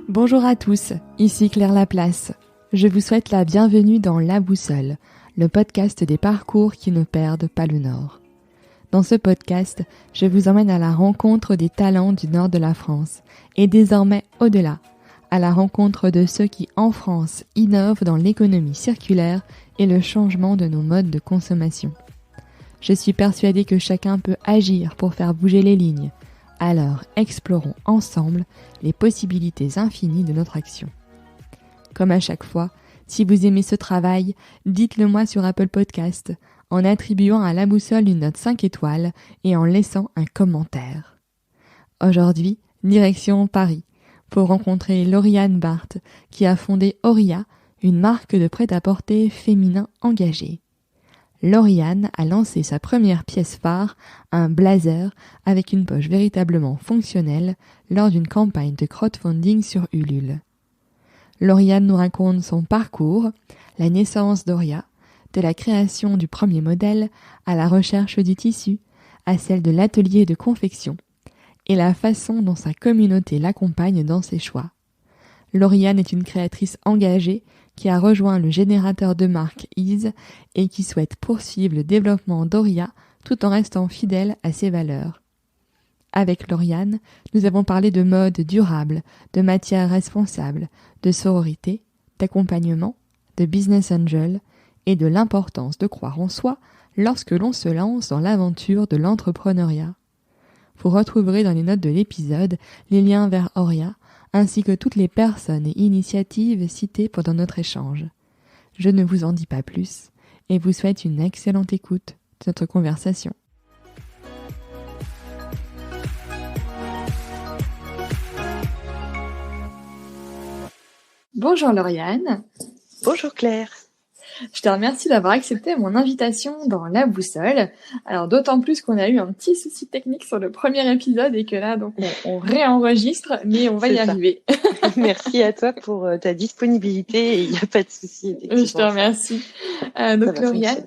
Bonjour à tous, ici Claire Laplace. Je vous souhaite la bienvenue dans La Boussole, le podcast des parcours qui ne perdent pas le nord. Dans ce podcast, je vous emmène à la rencontre des talents du nord de la France et désormais au-delà, à la rencontre de ceux qui, en France, innovent dans l'économie circulaire et le changement de nos modes de consommation. Je suis persuadée que chacun peut agir pour faire bouger les lignes. Alors, explorons ensemble les possibilités infinies de notre action. Comme à chaque fois, si vous aimez ce travail, dites-le moi sur Apple Podcast, en attribuant à La Boussole une note 5 étoiles et en laissant un commentaire. Aujourd'hui, direction Paris, pour rencontrer Lauriane Barthes, qui a fondé Auria, une marque de prêt-à-porter féminin engagé. Lauriane a lancé sa première pièce phare, un blazer avec une poche véritablement fonctionnelle lors d'une campagne de crowdfunding sur Ulule. Lauriane nous raconte son parcours, la naissance d'Auria, de la création du premier modèle à la recherche du tissu, à celle de l'atelier de confection, et la façon dont sa communauté l'accompagne dans ses choix. Lauriane est une créatrice engagée qui a rejoint le générateur de marque Ease et qui souhaite poursuivre le développement d'Auria tout en restant fidèle à ses valeurs. Avec Lauriane, nous avons parlé de mode durable, de matières responsables, de sororité, d'accompagnement, de business angel et de l'importance de croire en soi lorsque l'on se lance dans l'aventure de l'entrepreneuriat. Vous retrouverez dans les notes de l'épisode les liens vers Auria, ainsi que toutes les personnes et initiatives citées pendant notre échange. Je ne vous en dis pas plus et vous souhaite une excellente écoute de notre conversation. Bonjour Lauriane. Bonjour Claire. Je te remercie d'avoir accepté mon invitation dans La Boussole. Alors d'autant plus qu'on a eu un petit souci technique sur le premier épisode et que là donc on réenregistre, mais on va y arriver. Merci à toi pour ta disponibilité et il n'y a pas de souci. Je te remercie. Donc Lauriane,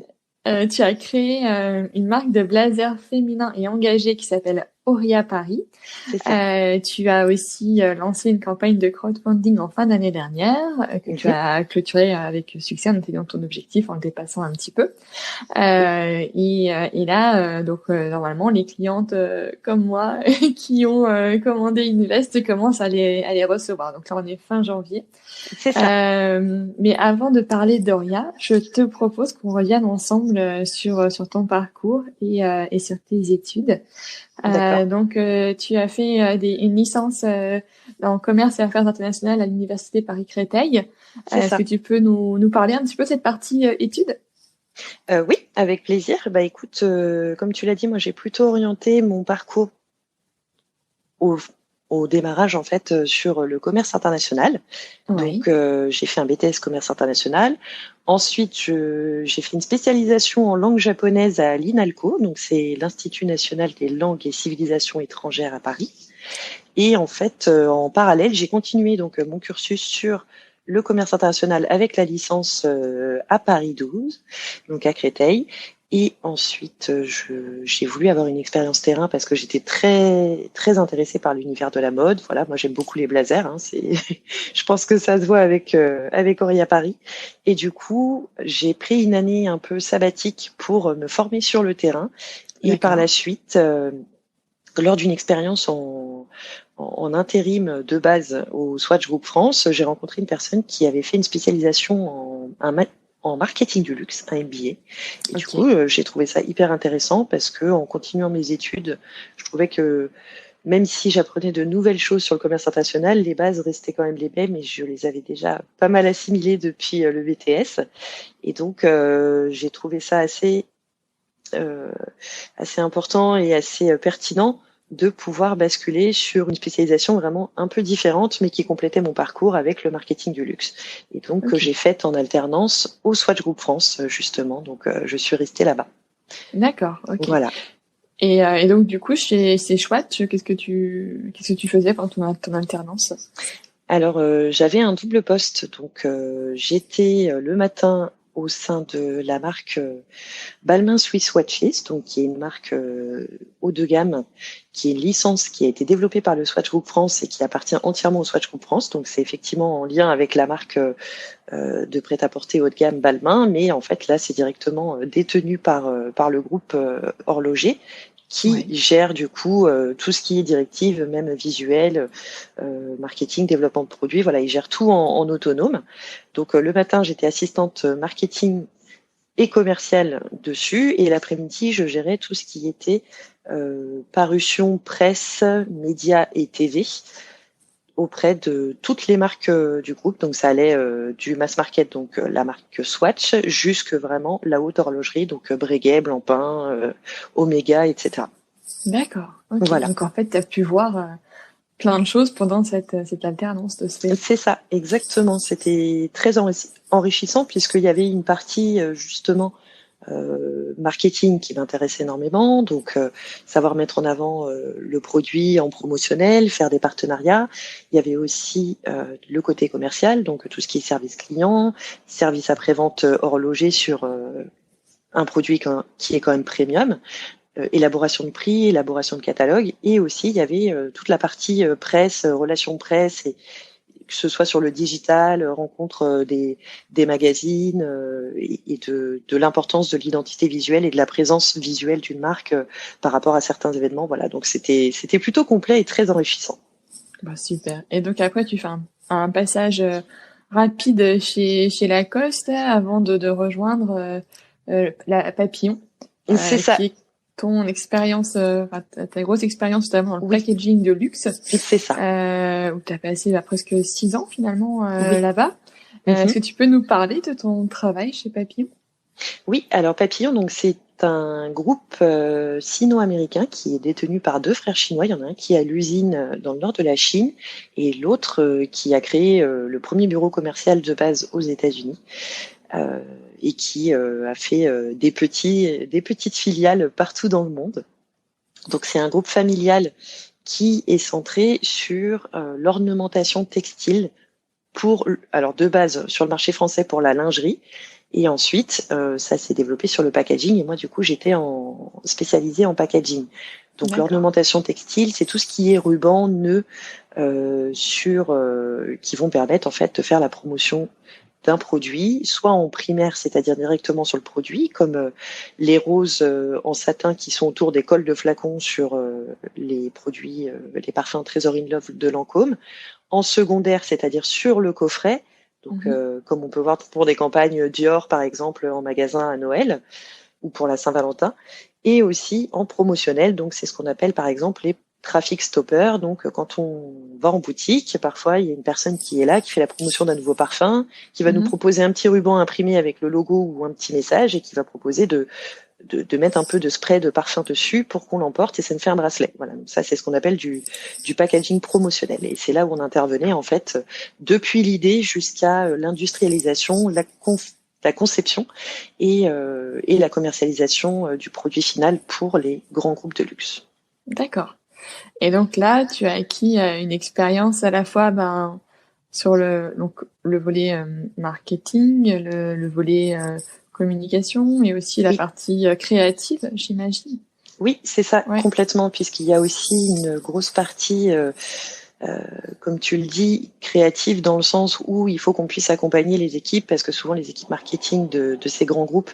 tu as créé une marque de blazer féminin et engagé qui s'appelle Auria Paris. Tu as aussi lancé une campagne de crowdfunding en fin d'année dernière que tu as clôturée avec succès en atteignant ton objectif en le dépassant un petit peu. Et là, normalement, les clientes comme moi qui ont commandé une veste commencent à les recevoir. Donc là, on est fin janvier. C'est ça. Mais avant de parler d'Auria, je te propose qu'on revienne ensemble sur ton parcours et sur tes études. Donc, tu as fait une licence en commerce et affaires internationales à l'université Paris-Créteil. Est-ce que tu peux nous parler un petit peu de cette partie études? Oui, avec plaisir. Bah écoute, comme tu l'as dit, moi j'ai plutôt orienté mon parcours au démarrage en fait sur le commerce international. Oui. Donc j'ai fait un BTS commerce international. Ensuite, j'ai fait une spécialisation en langue japonaise à l'INALCO, donc c'est l'Institut national des langues et civilisations étrangères à Paris. Et en fait, en parallèle, j'ai continué donc mon cursus sur le commerce international avec la licence à Paris 12, donc à Créteil. Et ensuite, j'ai voulu avoir une expérience terrain parce que j'étais très très intéressée par l'univers de la mode. Voilà, moi j'aime beaucoup les blazers. Je pense que ça se voit avec Auria Paris. Et du coup, j'ai pris une année un peu sabbatique pour me former sur le terrain. Et par la suite, lors d'une expérience en intérim de base au Swatch Group France, j'ai rencontré une personne qui avait fait une spécialisation en marketing du luxe, un MBA. Et du coup, j'ai trouvé ça hyper intéressant parce que en continuant mes études, je trouvais que même si j'apprenais de nouvelles choses sur le commerce international, les bases restaient quand même les mêmes et je les avais déjà pas mal assimilées depuis le BTS. Et donc, j'ai trouvé ça assez important et assez pertinent de pouvoir basculer sur une spécialisation vraiment un peu différente, mais qui complétait mon parcours avec le marketing du luxe. Et donc, j'ai fait en alternance au Swatch Group France, justement. Donc, je suis restée là-bas. D'accord, ok. Voilà. Et donc, du coup, chez Swatch, qu'est-ce que tu faisais pendant ton alternance? Alors, j'avais un double poste. Donc, j'étais le matin au sein de la marque Balmain Swiss Watches, donc qui est une marque haut de gamme, qui est une licence qui a été développée par le Swatch Group France et qui appartient entièrement au Swatch Group France. Donc c'est effectivement en lien avec la marque de prêt-à-porter haut de gamme Balmain, mais en fait là c'est directement détenu par le groupe horloger qui gère du coup tout ce qui est directive, même visuel, marketing, développement de produits. Voilà, il gère tout en autonome. Donc le matin, j'étais assistante marketing et commerciale dessus, et l'après-midi, je gérais tout ce qui était parution, presse, médias et TV auprès de toutes les marques du groupe. Donc ça allait du mass market, donc la marque Swatch, jusque vraiment la haute horlogerie, donc Breguet, Blancpain, Omega, etc. D'accord. Okay. Voilà. Donc en fait, tu as pu voir plein de choses pendant cette alternance de ce fait. C'est ça, exactement. C'était très enrichissant puisqu'il y avait une partie justement marketing qui m'intéresse énormément, donc savoir mettre en avant le produit en promotionnel, faire des partenariats. Il y avait aussi le côté commercial, donc tout ce qui est service client, service après-vente horloger sur un produit qui est quand même premium, élaboration de prix, élaboration de catalogue, et aussi il y avait toute la partie presse, relations presse, et que ce soit sur le digital, rencontre des magazines et de l'importance de l'identité visuelle et de la présence visuelle d'une marque par rapport à certains événements. Voilà, donc c'était plutôt complet et très enrichissant. Bah, super. Et donc après, tu fais un passage rapide chez Lacoste avant de rejoindre la Papillon. C'est ça. Qui est ton expérience, ta grosse expérience notamment dans le packaging de luxe. C'est ça. Où tu as passé presque 6 ans finalement là-bas. Est-ce que tu peux nous parler de ton travail chez Papillon? Oui, alors Papillon, donc c'est un groupe sino-américain qui est détenu par 2 frères chinois. Il y en a un qui a l'usine dans le nord de la Chine et l'autre qui a créé le premier bureau commercial de base aux États-Unis. Et qui a fait des petites filiales partout dans le monde. Donc c'est un groupe familial qui est centré sur l'ornementation textile alors de base sur le marché français pour la lingerie, et ensuite ça s'est développé sur le packaging, et moi du coup j'étais spécialisée en packaging. Donc l'ornementation textile, c'est tout ce qui est ruban, nœuds qui vont permettre en fait de faire la promotion d'un produit, soit en primaire, c'est-à-dire directement sur le produit, comme les roses en satin qui sont autour des cols de flacons sur les produits, les parfums Trésor in Love de Lancôme, en secondaire, c'est-à-dire sur le coffret, donc comme on peut voir pour des campagnes Dior par exemple en magasin à Noël ou pour la Saint-Valentin, et aussi en promotionnel, donc c'est ce qu'on appelle par exemple les traffic stopper. Donc quand on va en boutique, parfois il y a une personne qui est là, qui fait la promotion d'un nouveau parfum, qui va nous proposer un petit ruban imprimé avec le logo ou un petit message, et qui va proposer de mettre un peu de spray de parfum dessus pour qu'on l'emporte, et ça nous fait un bracelet. Voilà, donc ça c'est ce qu'on appelle du packaging promotionnel, et c'est là où on intervenait en fait depuis l'idée jusqu'à l'industrialisation, la conception et la commercialisation du produit final pour les grands groupes de luxe. D'accord. Et donc là, tu as acquis une expérience à la fois sur le volet marketing, le volet communication, et aussi la partie créative, j'imagine. Oui, c'est ça, complètement, puisqu'il y a aussi une grosse partie, comme tu le dis, créative, dans le sens où il faut qu'on puisse accompagner les équipes, parce que souvent les équipes marketing de ces grands groupes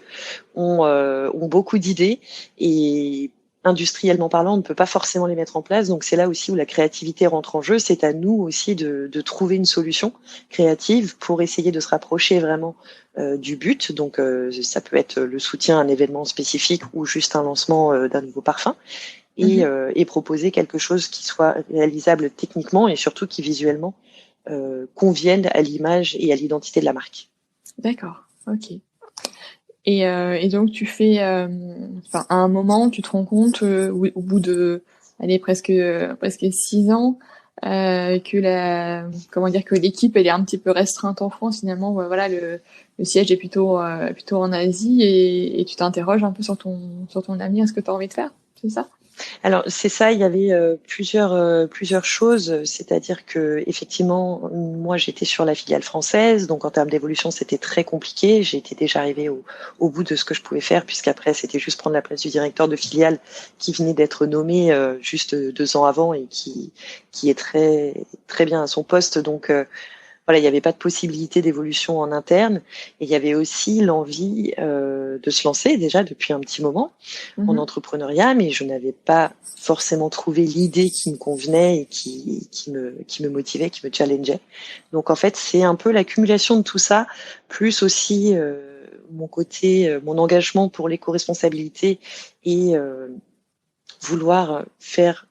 ont beaucoup d'idées, et industriellement parlant, on ne peut pas forcément les mettre en place. Donc c'est là aussi où la créativité rentre en jeu. C'est à nous aussi de trouver une solution créative pour essayer de se rapprocher vraiment du but. Donc ça peut être le soutien à un événement spécifique ou juste un lancement d'un nouveau parfum, et proposer quelque chose qui soit réalisable techniquement et surtout qui visuellement convienne à l'image et à l'identité de la marque. D'accord, ok. Et donc tu fais, à un moment, tu te rends compte au bout de, presque 6 ans, que l'équipe elle est un petit peu restreinte en France finalement. Voilà, le siège est plutôt en Asie, et tu t'interroges un peu sur ton avenir, ce que tu as envie de faire, c'est ça? Alors c'est ça, il y avait plusieurs choses, c'est-à-dire que effectivement, moi j'étais sur la filiale française, donc en termes d'évolution c'était très compliqué. J'étais déjà arrivée au bout de ce que je pouvais faire, puisqu'après c'était juste prendre la place du directeur de filiale qui venait d'être nommé juste 2 ans avant et qui est très très bien à son poste. Donc voilà, il n'y avait pas de possibilité d'évolution en interne, et il y avait aussi l'envie de se lancer déjà depuis un petit moment en entrepreneuriat, mais je n'avais pas forcément trouvé l'idée qui me convenait et qui me motivait, qui me challengeait. Donc en fait, c'est un peu l'accumulation de tout ça, plus aussi mon côté, mon engagement pour l'éco-responsabilité et vouloir faire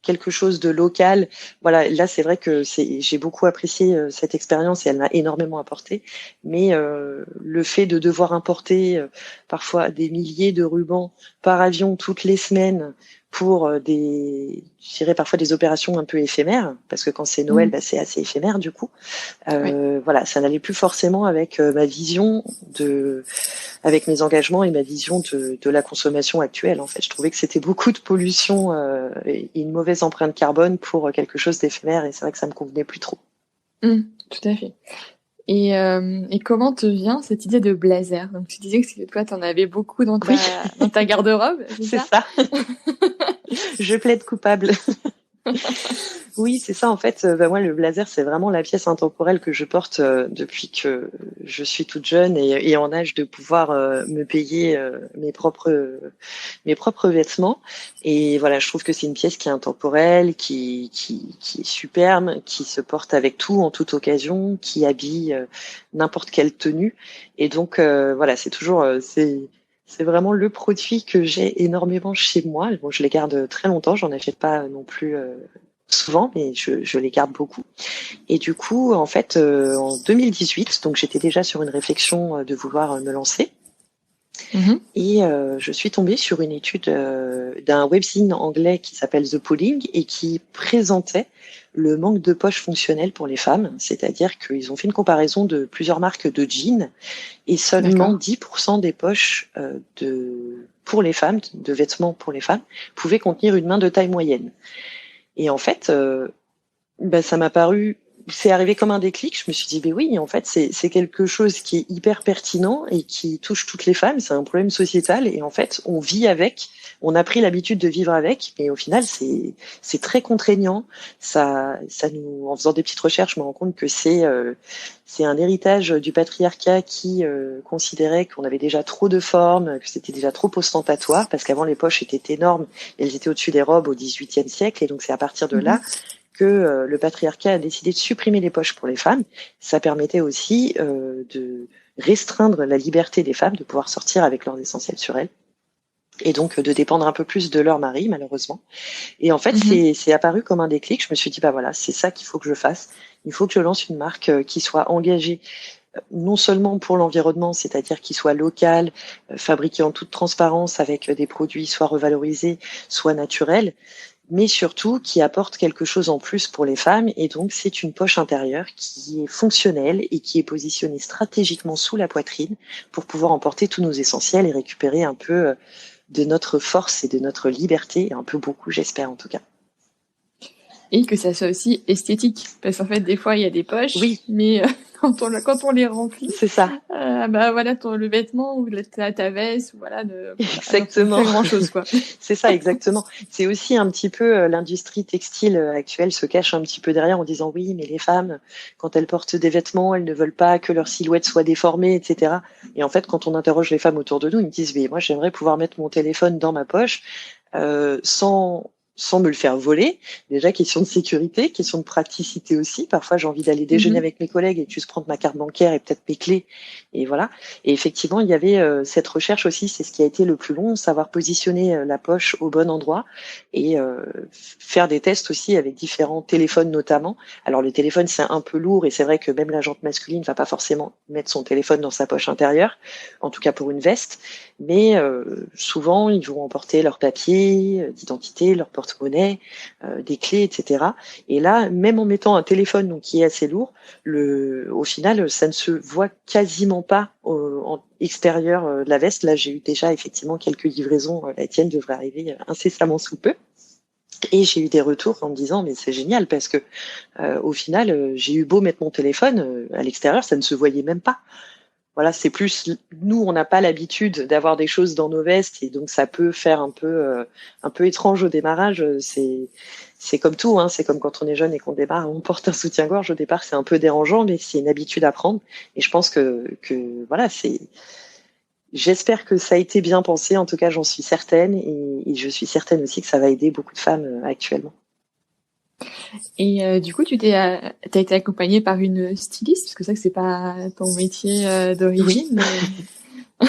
quelque chose de local. Voilà, là c'est vrai que j'ai beaucoup apprécié cette expérience et elle m'a énormément apporté. Mais le fait de devoir importer parfois des milliers de rubans par avion toutes les semaines pour je dirais parfois des opérations un peu éphémères, parce que quand c'est Noël, c'est assez éphémère du coup. Voilà, ça n'allait plus forcément avec ma vision avec mes engagements et ma vision de la consommation actuelle. En fait, je trouvais que c'était beaucoup de pollution et une mauvaise empreinte carbone pour quelque chose d'éphémère, et c'est vrai que ça me convenait plus trop. Tout à fait. Et comment te vient cette idée de blazer? Donc tu disais que toi, tu en avais beaucoup dans ta garde-robe, c'est ça. Je plaide coupable. Oui, c'est ça. En fait, moi, le blazer, c'est vraiment la pièce intemporelle que je porte depuis que je suis toute jeune et en âge de pouvoir me payer mes propres vêtements. Et voilà, je trouve que c'est une pièce qui est intemporelle, qui est superbe, qui se porte avec tout, en toute occasion, qui habille n'importe quelle tenue. Et donc, voilà, c'est toujours c'est vraiment le produit que j'ai énormément chez moi. Bon, je les garde très longtemps, j'en achète pas non plus souvent, mais je les garde beaucoup. Et du coup, en fait, en 2018, donc j'étais déjà sur une réflexion de vouloir me lancer. Et je suis tombée sur une étude d'un webzine anglais qui s'appelle The Pooling et qui présentait le manque de poches fonctionnelles pour les femmes. C'est-à-dire qu'ils ont fait une comparaison de plusieurs marques de jeans et seulement 10% des poches pour les femmes, de vêtements pour les femmes, pouvaient contenir une main de taille moyenne. Et en fait, ça m'a paru, c'est arrivé comme un déclic. Je me suis dit, oui, en fait, c'est quelque chose qui est hyper pertinent et qui touche toutes les femmes. C'est un problème sociétal et en fait, on vit avec. On a pris l'habitude de vivre avec, mais au final, c'est très contraignant. Ça nous, en faisant des petites recherches, je me rends compte que c'est un héritage du patriarcat qui considérait qu'on avait déjà trop de formes, que c'était déjà trop ostentatoire, parce qu'avant les poches étaient énormes, elles étaient au-dessus des robes au XVIIIe siècle, et donc c'est à partir de là que le patriarcat a décidé de supprimer les poches pour les femmes. Ça permettait aussi de restreindre la liberté des femmes de pouvoir sortir avec leurs essentiels sur elles, et donc de dépendre un peu plus de leur mari, malheureusement. Et en fait, c'est apparu comme un déclic. Je me suis dit, voilà, c'est ça qu'il faut que je fasse. Il faut que je lance une marque qui soit engagée non seulement pour l'environnement, c'est-à-dire qu'il soit local, fabriqué en toute transparence avec des produits soit revalorisés, soit naturels, mais surtout qui apporte quelque chose en plus pour les femmes. Et donc, c'est une poche intérieure qui est fonctionnelle et qui est positionnée stratégiquement sous la poitrine pour pouvoir emporter tous nos essentiels et récupérer un peu de notre force et de notre liberté, un peu beaucoup, j'espère en tout cas. Et que ça soit aussi esthétique, parce qu'en fait des fois il y a des poches, mais quand on les remplit, c'est ça. Voilà, le vêtement ou ta veste, voilà, exactement, pas grand chose quoi. C'est ça, exactement. C'est aussi un petit peu l'industrie textile actuelle se cache un petit peu derrière en disant oui, mais les femmes, quand elles portent des vêtements, elles ne veulent pas que leur silhouette soit déformée, etc. Et en fait, quand on interroge les femmes autour de nous, ils me disent mais moi j'aimerais pouvoir mettre mon téléphone dans ma poche sans me le faire voler. Déjà, question de sécurité, question de praticité aussi. Parfois, j'ai envie d'aller déjeuner avec mes collègues et juste prendre ma carte bancaire et peut-être mes clés. Et voilà. Et effectivement, il y avait cette recherche aussi, c'est ce qui a été le plus long, savoir positionner la poche au bon endroit et faire des tests aussi avec différents téléphones notamment. Alors, le téléphone, c'est un peu lourd et c'est vrai que même la jante masculine va pas forcément mettre son téléphone dans sa poche intérieure, en tout cas pour une veste. Mais souvent, ils vont emporter leur papier d'identité, leur portefeuille, porte-monnaie, des clés, etc. Et là, même en mettant un téléphone donc qui est assez lourd, au final, ça ne se voit quasiment pas en extérieur de la veste. Là, j'ai eu déjà effectivement quelques livraisons. La tienne devrait arriver incessamment sous peu. Et j'ai eu des retours en me disant mais c'est génial parce que au final j'ai eu beau mettre mon téléphone à l'extérieur, ça ne se voyait même pas. Voilà, c'est plus nous on n'a pas l'habitude d'avoir des choses dans nos vestes et donc ça peut faire un peu étrange au démarrage. C'est comme tout, hein, c'est comme quand on est jeune et qu'on démarre, on porte un soutien-gorge au départ, c'est un peu dérangeant, mais c'est une habitude à prendre. Et je pense que voilà, j'espère que ça a été bien pensé. En tout cas, j'en suis certaine et je suis certaine aussi que ça va aider beaucoup de femmes actuellement. Et du coup, t'as été accompagnée par une styliste, parce que c'est pas ton métier d'origine. Oui.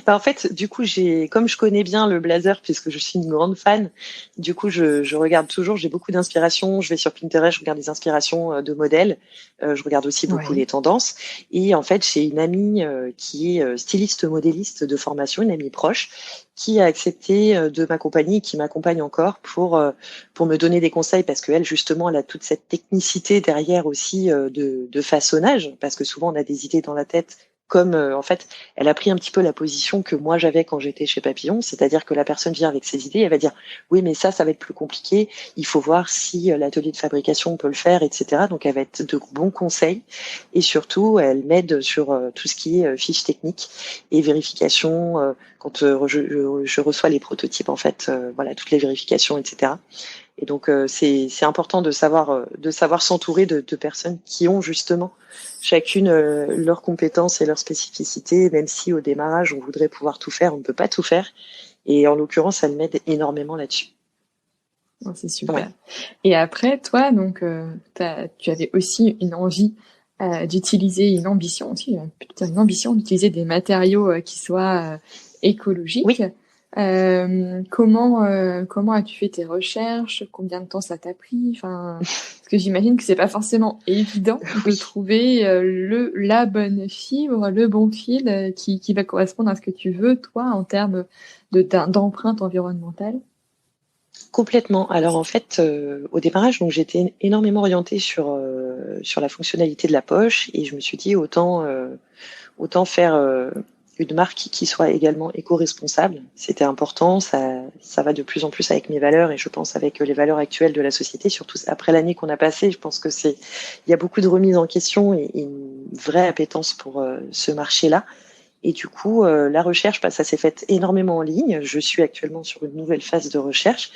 En fait, du coup, comme je connais bien le blazer, puisque je suis une grande fan, du coup, je regarde toujours, j'ai beaucoup d'inspiration. Je vais sur Pinterest, je regarde des inspirations de modèles. Je regarde aussi beaucoup les tendances. Et en fait, j'ai une amie qui est styliste modéliste de formation, une amie proche, qui a accepté de m'accompagner, qui m'accompagne encore pour me donner des conseils, parce qu'elle, justement, elle a toute cette technicité derrière aussi de façonnage, parce que souvent, on a des idées dans la tête comme en fait, elle a pris un petit peu la position que moi j'avais quand j'étais chez Papillon, c'est-à-dire que la personne vient avec ses idées, elle va dire oui mais ça va être plus compliqué, il faut voir si l'atelier de fabrication peut le faire, etc. Donc elle va être de bons conseils et surtout elle m'aide sur tout ce qui est fiche technique et vérification quand je reçois les prototypes en fait, voilà toutes les vérifications, etc. Et donc c'est important de savoir s'entourer de personnes qui ont justement chacune leurs compétences et leurs spécificités, même si au démarrage on voudrait pouvoir tout faire, on ne peut pas tout faire. Et en l'occurrence, elle m'aide énormément là-dessus. Oh, c'est super. Ouais. Et après, toi, donc, tu avais aussi une envie d'utiliser, une ambition aussi, plutôt une ambition d'utiliser des matériaux qui soient écologiques. Oui. Comment as-tu fait tes recherches? Combien de temps ça t'a pris? Enfin, parce que j'imagine que c'est pas forcément évident de trouver la bonne fibre, le bon fil qui va correspondre à ce que tu veux, toi, en termes d'empreinte environnementale. Complètement. Alors en fait, au démarrage, donc j'étais énormément orientée sur la fonctionnalité de la poche et je me suis dit autant faire une marque qui soit également éco-responsable. C'était important, ça va de plus en plus avec mes valeurs et je pense avec les valeurs actuelles de la société, surtout après l'année qu'on a passée. Je pense que il y a beaucoup de remises en question et une vraie appétence pour ce marché-là. Et du coup, la recherche, ça s'est fait énormément en ligne. Je suis actuellement sur une nouvelle phase de recherche.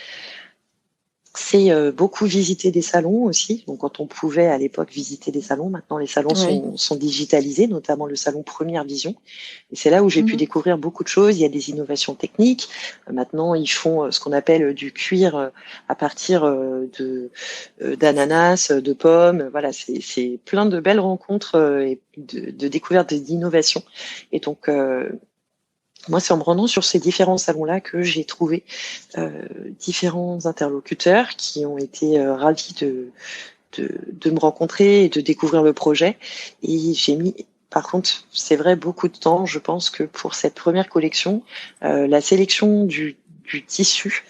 C'est beaucoup visiter des salons aussi. Donc, quand on pouvait à l'époque visiter des salons, maintenant les salons sont digitalisés, notamment le salon Première Vision. Et c'est là où j'ai pu découvrir beaucoup de choses. Il y a des innovations techniques. Maintenant, ils font ce qu'on appelle du cuir à partir d'ananas, de pommes. Voilà, c'est plein de belles rencontres et de découvertes d'innovations. Et donc, moi, c'est en me rendant sur ces différents salons-là que j'ai trouvé différents interlocuteurs qui ont été ravis de me rencontrer et de découvrir le projet. Et j'ai mis, par contre, c'est vrai, beaucoup de temps. Je pense que pour cette première collection, la sélection du tissu,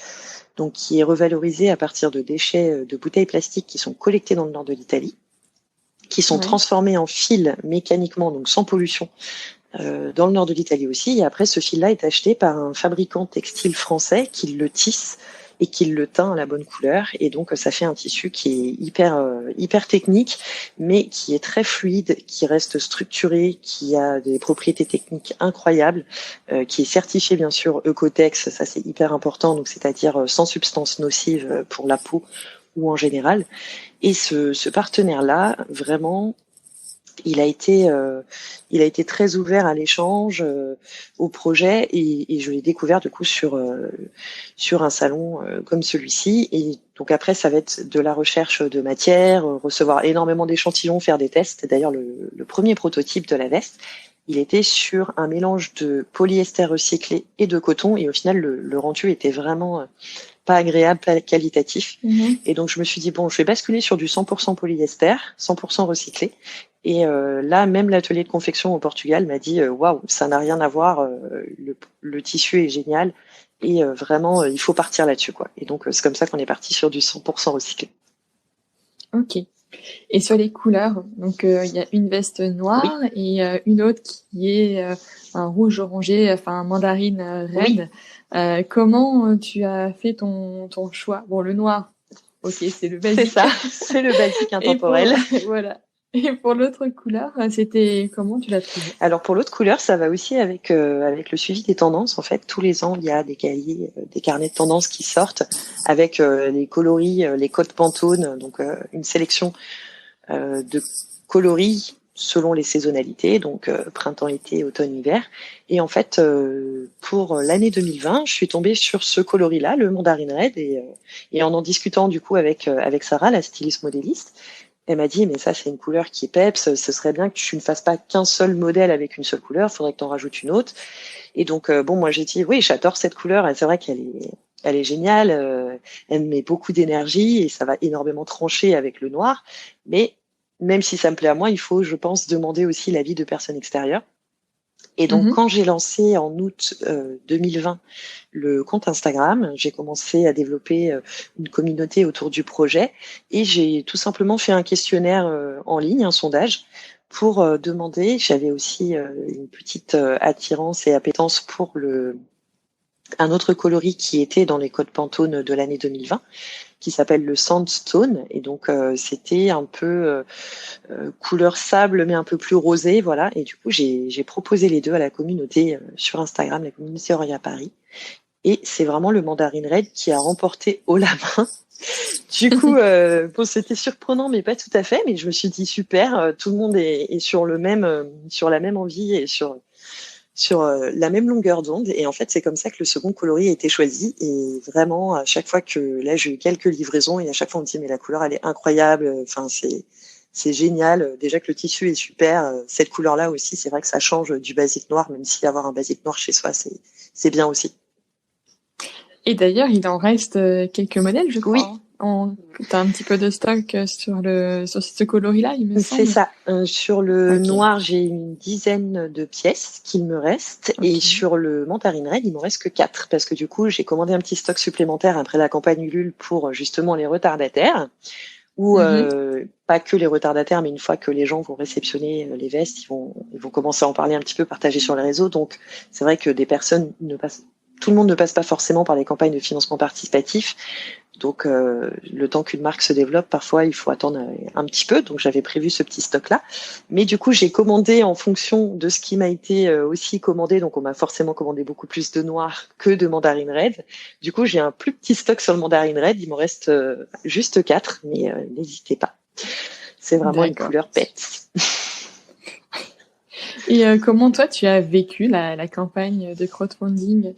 donc qui est revalorisé à partir de déchets de bouteilles plastiques qui sont collectés dans le nord de l'Italie, qui sont transformés en fils mécaniquement, donc sans pollution, dans le nord de l'Italie aussi. Et après, ce fil-là est acheté par un fabricant textile français qui le tisse et qui le teint à la bonne couleur. Et donc, ça fait un tissu qui est hyper technique, mais qui est très fluide, qui reste structuré, qui a des propriétés techniques incroyables, qui est certifié, bien sûr, Ecotex. Ça, c'est hyper important. Donc, c'est-à-dire sans substances nocives pour la peau ou en général. Et ce partenaire-là, vraiment, il a été très ouvert à l'échange, au projet, et je l'ai découvert du coup sur un salon comme celui-ci. Et donc après, ça va être de la recherche de matière, recevoir énormément d'échantillons, faire des tests. D'ailleurs, le premier prototype de la veste, il était sur un mélange de polyester recyclé et de coton, et au final, le rendu était vraiment pas agréable, pas qualitatif. Et donc, je me suis dit, bon, je vais basculer sur du 100% polyester, 100% recyclé. Et là, même l'atelier de confection au Portugal m'a dit, waouh, ça n'a rien à voir, le tissu est génial. Et vraiment, il faut partir là-dessus, quoi. Et donc, c'est comme ça qu'on est parti sur du 100% recyclé. Ok. Et sur les couleurs, donc il y a une veste noire et une autre qui est un rouge orangé, enfin mandarine red. Comment tu as fait ton choix? Bon, le noir, ok, c'est le basique. C'est ça, c'est le basique intemporel. Voilà. Et pour l'autre couleur, c'était comment tu l'as trouvé? Alors pour l'autre couleur, ça va aussi avec le suivi des tendances. En fait, tous les ans, il y a des cahiers, des carnets de tendances qui sortent avec les coloris, les codes Pantone, donc une sélection de coloris selon les saisonnalités, donc printemps, été, automne, hiver. Et en fait, pour l'année 2020, je suis tombée sur ce coloris-là, le mandarine red, et en discutant du coup avec Sarah, la styliste modéliste, elle m'a dit, mais ça, c'est une couleur qui est peps, ce serait bien que tu ne fasses pas qu'un seul modèle avec une seule couleur, faudrait que tu en rajoutes une autre. Et donc, bon, moi, j'ai dit, oui, j'adore cette couleur, et c'est vrai elle est géniale, elle met beaucoup d'énergie, et ça va énormément trancher avec le noir. Mais même si ça me plaît à moi, il faut, je pense, demander aussi l'avis de personnes extérieures. Et donc, quand j'ai lancé en août 2020 le compte Instagram, j'ai commencé à développer une communauté autour du projet et j'ai tout simplement fait un questionnaire en ligne, un sondage, pour demander. J'avais aussi une petite attirance et appétence pour un autre coloris qui était dans les codes Pantone de l'année 2020, qui s'appelle le Sandstone. Et donc, c'était un peu couleur sable, mais un peu plus rosé, voilà. Et du coup, j'ai proposé les deux à la communauté sur Instagram, la communauté Auria Paris. Et c'est vraiment le mandarine red qui a remporté haut la main. Du coup, bon, c'était surprenant, mais pas tout à fait. Mais je me suis dit super, tout le monde est sur sur la même envie et sur la même longueur d'onde. Et en fait, c'est comme ça que le second coloris a été choisi. Et vraiment, à chaque fois que là, j'ai eu quelques livraisons et à chaque fois on me dit mais la couleur elle est incroyable. Enfin, c'est génial. Déjà que le tissu est super. Cette couleur-là aussi, c'est vrai que ça change du basique noir, même si avoir un basique noir chez soi, c'est bien aussi. Et d'ailleurs, il en reste quelques modèles, je crois. Oui. T'as un petit peu de stock sur ce coloris-là, il me semble. C'est ça. Sur le noir, j'ai une dizaine de pièces qu'il me reste. Et sur le mandarine red, il m'en reste que 4. Parce que du coup, j'ai commandé un petit stock supplémentaire après la campagne Ulule pour justement les retardataires. Ou pas que les retardataires, mais une fois que les gens vont réceptionner les vestes, ils vont commencer à en parler un petit peu, partager sur les réseaux. Donc, c'est vrai que tout le monde ne passe pas forcément par les campagnes de financement participatif. Donc, le temps qu'une marque se développe, parfois, il faut attendre un petit peu. Donc, j'avais prévu ce petit stock-là. Mais du coup, j'ai commandé en fonction de ce qui m'a été aussi commandé. Donc, on m'a forcément commandé beaucoup plus de noir que de mandarine red. Du coup, j'ai un plus petit stock sur le mandarine red. Il m'en reste juste 4, mais n'hésitez pas. C'est vraiment une couleur pète. Et comment toi, tu as vécu la campagne de crowdfunding?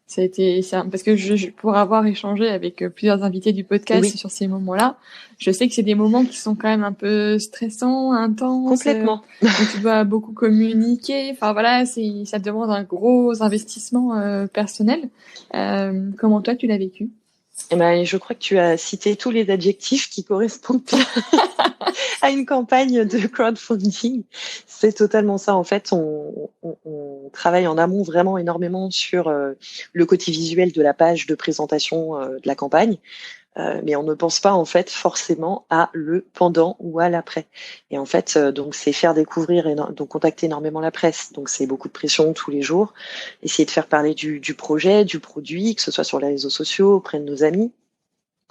Ça a été parce que pour avoir échangé avec plusieurs invités du podcast sur ces moments-là, je sais que c'est des moments qui sont quand même un peu stressants, intenses. Complètement. Où tu dois beaucoup communiquer. Enfin voilà, ça demande un gros investissement personnel. Comment toi tu l'as vécu? Eh ben, je crois que tu as cité tous les adjectifs qui correspondent à une campagne de crowdfunding. C'est totalement ça. En fait, on travaille en amont vraiment énormément sur le côté visuel de la page de présentation de la campagne. Mais on ne pense pas en fait forcément à le pendant ou à l'après. Et en fait, donc c'est faire découvrir et donc contacter énormément la presse. Donc c'est beaucoup de pression tous les jours. Essayer de faire parler du projet, du produit, que ce soit sur les réseaux sociaux, auprès de nos amis.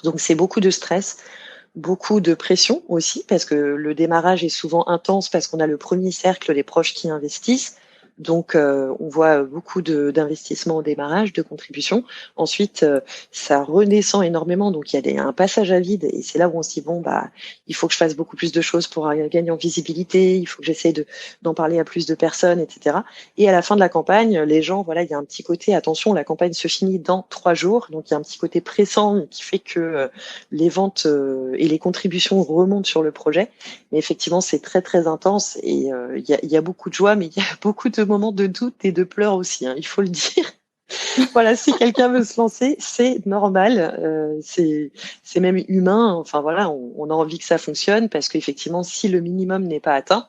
Donc c'est beaucoup de stress, beaucoup de pression aussi, parce que le démarrage est souvent intense parce qu'on a le premier cercle, les proches qui investissent. Donc, on voit beaucoup d'investissements au démarrage, de contributions. Ensuite, ça redescend énormément. Donc, il y a un passage à vide. Et c'est là où on se dit, bon, bah, il faut que je fasse beaucoup plus de choses pour gagner en visibilité. Il faut que j'essaie d'en parler à plus de personnes, etc. Et à la fin de la campagne, les gens, voilà, il y a un petit côté, attention, la campagne se finit dans 3 jours. Donc, il y a un petit côté pressant qui fait que les ventes et les contributions remontent sur le projet. Mais effectivement, c'est très, très intense. Et il y a beaucoup de joie, mais il y a beaucoup de moments de doute et de pleurs aussi, hein, il faut le dire. Voilà, si quelqu'un veut se lancer, c'est normal, c'est même humain. Enfin voilà, on a envie que ça fonctionne parce qu'effectivement, si le minimum n'est pas atteint,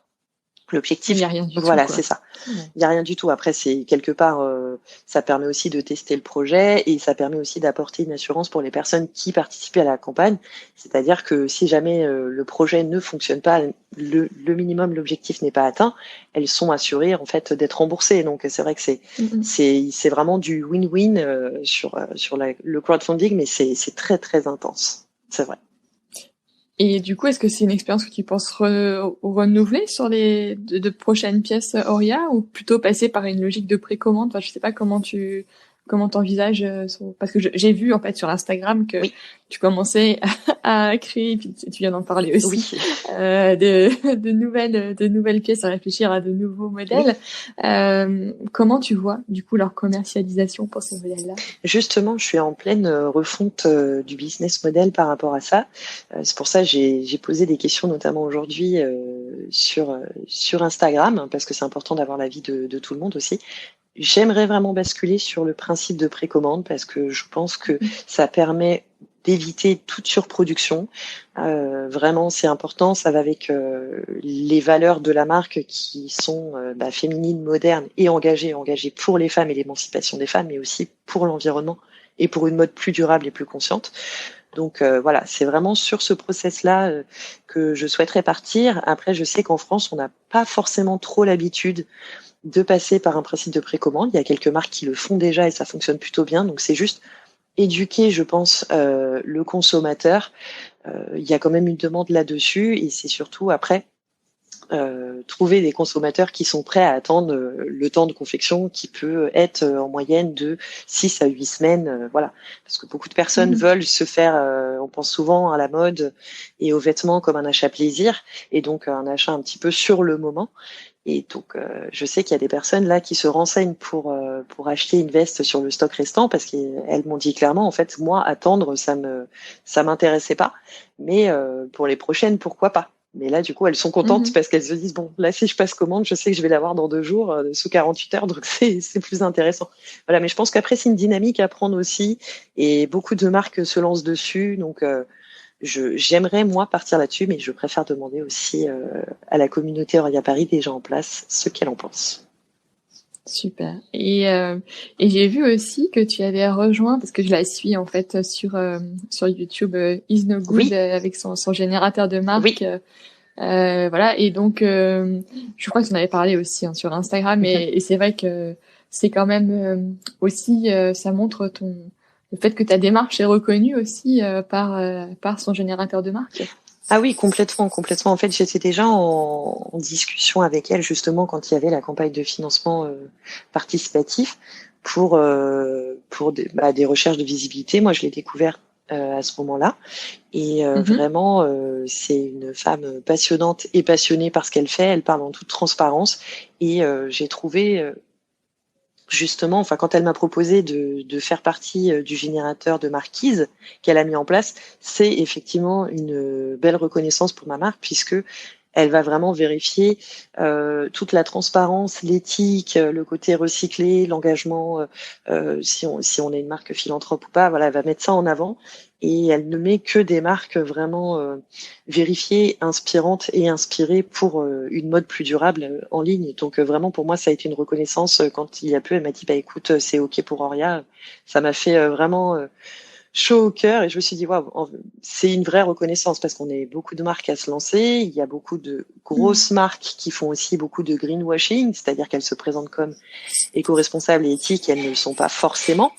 L'objectif, il y a rien du voilà, tout, c'est ça. Ouais. Il y a rien du tout. Après, c'est quelque part, ça permet aussi de tester le projet et ça permet aussi d'apporter une assurance pour les personnes qui participent à la campagne. C'est-à-dire que si jamais le projet ne fonctionne pas, le minimum, l'objectif n'est pas atteint, elles sont assurées en fait d'être remboursées. Donc c'est vrai que c'est vraiment du win-win sur le crowdfunding, mais c'est très très intense. C'est vrai. Et du coup, est-ce que c'est une expérience que tu penses renouveler sur les de prochaines pièces Oria, ou plutôt passer par une logique de précommande? Enfin, je sais pas comment t'envisages, parce que j'ai vu en fait sur Instagram que tu commençais à créer, et puis tu viens d'en parler aussi, de nouvelles pièces, à réfléchir à de nouveaux modèles. Comment tu vois du coup leur commercialisation pour ces modèles-là? Justement, je suis en pleine refonte du business model par rapport à ça. C'est pour ça que j'ai posé des questions, notamment aujourd'hui sur Instagram, parce que c'est important d'avoir l'avis de tout le monde aussi. J'aimerais vraiment basculer sur le principe de précommande parce que je pense que ça permet d'éviter toute surproduction. Vraiment, c'est important. Ça va avec les valeurs de la marque qui sont féminines, modernes et engagées pour les femmes et l'émancipation des femmes, mais aussi pour l'environnement et pour une mode plus durable et plus consciente. Donc voilà, c'est vraiment sur ce process-là que je souhaiterais partir. Après, je sais qu'en France, on n'a pas forcément trop l'habitude de passer par un principe de précommande. Il y a quelques marques qui le font déjà et ça fonctionne plutôt bien. Donc c'est juste éduquer, je pense, le consommateur. Il y a quand même une demande là-dessus et c'est surtout après trouver des consommateurs qui sont prêts à attendre le temps de confection qui peut être en moyenne de 6 à 8 semaines. Voilà. Parce que beaucoup de personnes veulent se faire, on pense souvent à la mode et aux vêtements comme un achat plaisir et donc un achat un petit peu sur le moment. Et donc, je sais qu'il y a des personnes là qui se renseignent pour acheter une veste sur le stock restant parce qu'elles m'ont dit clairement, en fait, moi, attendre, ça m'intéressait pas. Mais pour les prochaines, pourquoi pas? Mais là, du coup, elles sont contentes parce qu'elles se disent, bon, là, si je passe commande, je sais que je vais l'avoir dans 2 jours, sous 48 heures, donc c'est plus intéressant. Voilà, mais je pense qu'après, c'est une dynamique à prendre aussi et beaucoup de marques se lancent dessus, donc j'aimerais moi partir là-dessus, mais je préfère demander aussi à la communauté Oria Paris déjà en place ce qu'elle en pense. Super. Et j'ai vu aussi que tu avais rejoint, parce que je la suis en fait sur YouTube, Is No Good, avec son générateur de marque. Voilà. Et donc je crois que tu en avais parlé aussi sur Instagram, et c'est vrai que c'est quand même aussi ça montre le fait que ta démarche est reconnue aussi par son générateur de marque. Ah oui, complètement. En fait, j'étais déjà en discussion avec elle justement quand il y avait la campagne de financement participatif pour des recherches de visibilité. Moi, je l'ai découverte à ce moment-là et vraiment, c'est une femme passionnante et passionnée par ce qu'elle fait. Elle parle en toute transparence et j'ai trouvé justement, enfin, quand elle m'a proposé de faire partie du générateur de marquise qu'elle a mis en place, c'est effectivement une belle reconnaissance pour ma marque puisque elle va vraiment vérifier toute la transparence, l'éthique, le côté recyclé, l'engagement, si on est une marque philanthrope ou pas, voilà, elle va mettre ça en avant et elle ne met que des marques vraiment vérifiées, inspirantes et inspirées pour une mode plus durable en ligne. Donc vraiment pour moi ça a été une reconnaissance quand il y a peu, elle m'a dit bah écoute c'est ok pour Oria, ça m'a fait vraiment chaud au cœur et je me suis dit waouh, c'est une vraie reconnaissance parce qu'on est beaucoup de marques à se lancer, il y a beaucoup de grosses marques qui font aussi beaucoup de greenwashing, c'est-à-dire qu'elles se présentent comme éco-responsables et éthiques et elles ne le sont pas forcément.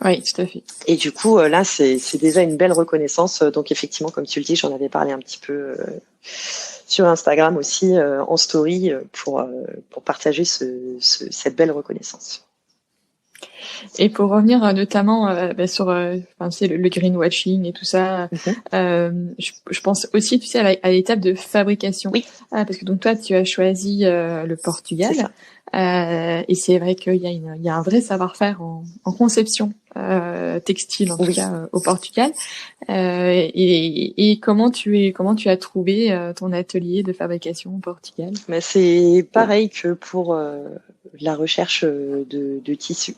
Oui, tout à fait. Et du coup, là, c'est déjà une belle reconnaissance. Donc, effectivement, comme tu le dis, j'en avais parlé un petit peu sur Instagram aussi, en story, pour partager cette belle reconnaissance. Et pour revenir notamment sur le greenwashing et tout ça, je pense aussi, tu sais, à l'étape de fabrication. Oui. Parce que donc toi, tu as choisi le Portugal. C'est ça. Et c'est vrai qu'il y a un vrai savoir-faire en conception textile, en tout cas au Portugal. Et comment tu as trouvé ton atelier de fabrication au Portugal? Mais c'est pareil que pour la recherche de tissus.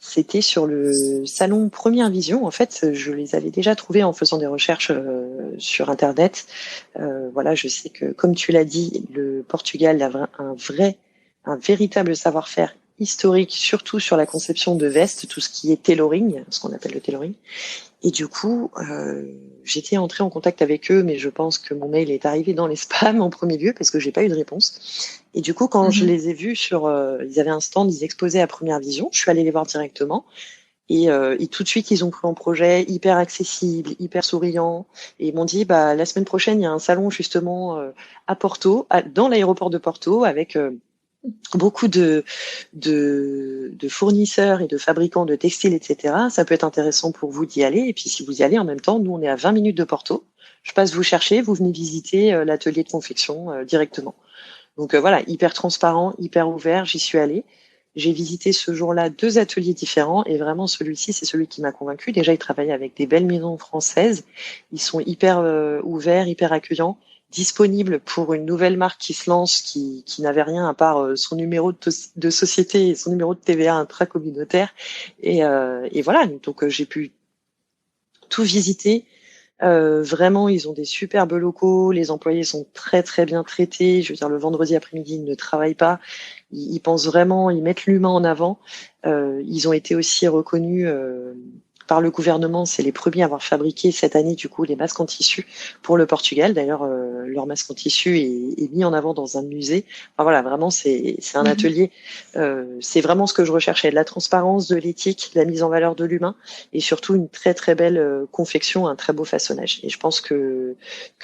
c'était sur le salon Première Vision. En fait, je les avais déjà trouvés en faisant des recherches sur Internet. Voilà, je sais que, comme tu l'as dit, le Portugal a un véritable savoir-faire historique, surtout sur la conception de vestes, tout ce qui est tailoring, ce qu'on appelle le tailoring. Et du coup, j'étais entrée en contact avec eux, mais je pense que mon mail est arrivé dans les spams en premier lieu parce que j'ai pas eu de réponse. Et du coup, quand je les ai vus ils avaient un stand, ils exposaient à Première Vision. Je suis allée les voir directement. Et tout de suite, ils ont pris en projet hyper accessible, hyper souriant. Et ils m'ont dit, la semaine prochaine, il y a un salon justement à Porto, dans l'aéroport de Porto, avec beaucoup de fournisseurs et de fabricants de textiles, etc. Ça peut être intéressant pour vous d'y aller. Et puis, si vous y allez en même temps, nous, on est à 20 minutes de Porto. Je passe vous chercher, vous venez visiter l'atelier de confection directement. Donc voilà, hyper transparent, hyper ouvert. J'y suis allée. J'ai visité ce jour-là 2 ateliers différents et vraiment celui-ci, c'est celui qui m'a convaincue. Déjà, ils travaillent avec des belles maisons françaises. Ils sont hyper ouverts, hyper accueillants, disponibles pour une nouvelle marque qui se lance, qui n'avait rien à part son numéro de société et son numéro de TVA intracommunautaire. Et voilà, donc j'ai pu tout visiter. Vraiment, ils ont des superbes locaux. Les employés sont très très bien traités. Je veux dire, le vendredi après-midi, ils ne travaillent pas. Ils pensent vraiment, ils mettent l'humain en avant. Ils ont été aussi reconnus par le gouvernement. C'est les premiers à avoir fabriqué cette année du coup les masques en tissu pour le Portugal. D'ailleurs, leur masque en tissu est mis en avant dans un musée. Enfin voilà, vraiment c'est un atelier. C'est vraiment ce que je recherchais, de la transparence, de l'éthique, de la mise en valeur de l'humain et surtout une très très belle confection, un très beau façonnage. Et je pense que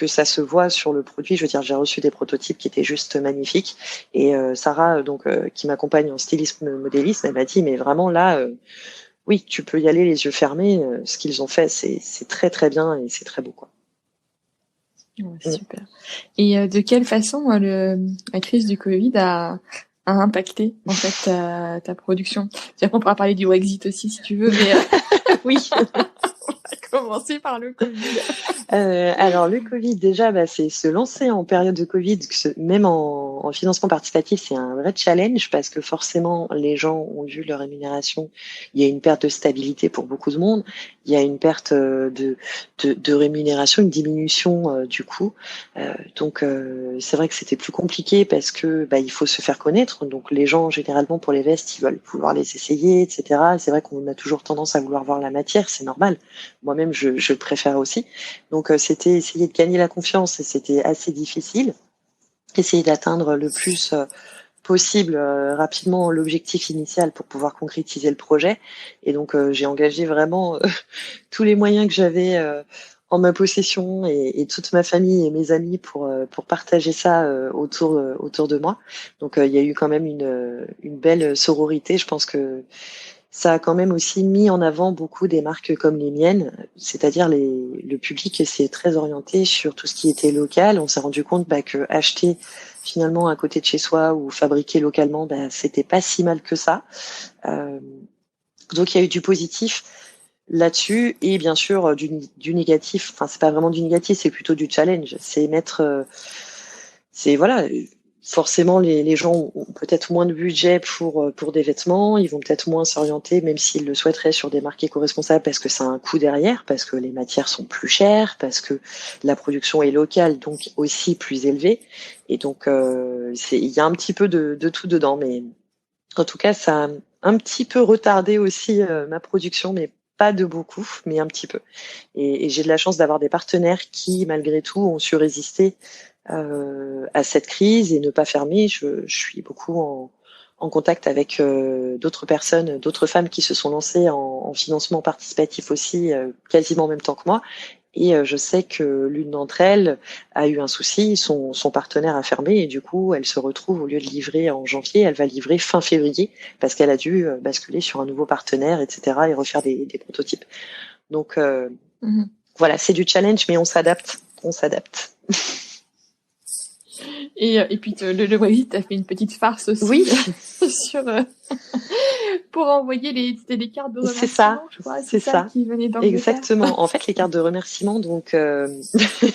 ça se voit sur le produit. Je veux dire, j'ai reçu des prototypes qui étaient juste magnifiques. Et Sarah, donc qui m'accompagne en stylisme modélisme, elle m'a dit mais vraiment là, oui, tu peux y aller les yeux fermés. Ce qu'ils ont fait, c'est très très bien et c'est très beau quoi. Ouais, super. Et de quelle façon la crise du Covid a impacté en fait ta production? On pourra parler du Brexit aussi si tu veux, mais oui. On va commencer par le Covid. Alors le Covid déjà, c'est se lancer en période de Covid, même en financement participatif, c'est un vrai challenge parce que forcément les gens ont vu leur rémunération. Il y a une perte de stabilité pour beaucoup de monde. Il y a une perte de rémunération, une diminution du coût. Donc c'est vrai que c'était plus compliqué parce que il faut se faire connaître. Donc les gens généralement pour les vestes ils veulent pouvoir les essayer, etc. C'est vrai qu'on a toujours tendance à vouloir voir la matière, c'est normal. Moi-même je le préfère aussi. Donc c'était essayer de gagner la confiance et c'était assez difficile. Essayer d'atteindre le plus possible rapidement l'objectif initial pour pouvoir concrétiser le projet. Et donc j'ai engagé vraiment tous les moyens que j'avais en ma possession et toute ma famille et mes amis pour partager ça autour de moi. Donc il y a eu quand même une belle sororité. Je pense que ça a quand même aussi mis en avant beaucoup des marques comme les miennes, c'est-à-dire le public s'est très orienté sur tout ce qui était local. On s'est rendu compte que acheter finalement à côté de chez soi ou fabriquer localement, c'était pas si mal que ça. Donc il y a eu du positif là-dessus et bien sûr du négatif. Enfin c'est pas vraiment du négatif, c'est plutôt du challenge. C'est voilà. Forcément, les gens ont peut-être moins de budget pour des vêtements. Ils vont peut-être moins s'orienter, même s'ils le souhaiteraient, sur des marques éco-responsables parce que ça a un coût derrière, parce que les matières sont plus chères, parce que la production est locale, donc aussi plus élevée. Et donc, il y a un petit peu de tout dedans. Mais en tout cas, ça a un petit peu retardé aussi ma production, mais pas de beaucoup, mais un petit peu. Et j'ai de la chance d'avoir des partenaires qui, malgré tout, ont su résister à cette crise et ne pas fermer. Je suis beaucoup en contact avec d'autres personnes, d'autres femmes qui se sont lancées en financement participatif aussi, quasiment en même temps que moi. Et je sais que l'une d'entre elles a eu un souci, son partenaire a fermé et du coup, elle se retrouve, au lieu de livrer en janvier, elle va livrer fin février parce qu'elle a dû basculer sur un nouveau partenaire, etc. et refaire des prototypes. Donc voilà, c'est du challenge, mais on s'adapte. Et puis le Brexit, t'as fait une petite farce aussi. Oui. sur pour envoyer les cartes de remerciement. C'est ça, je crois. C'est ça. Qui venait d'Angleterre. Exactement. En fait, les cartes de remerciement, donc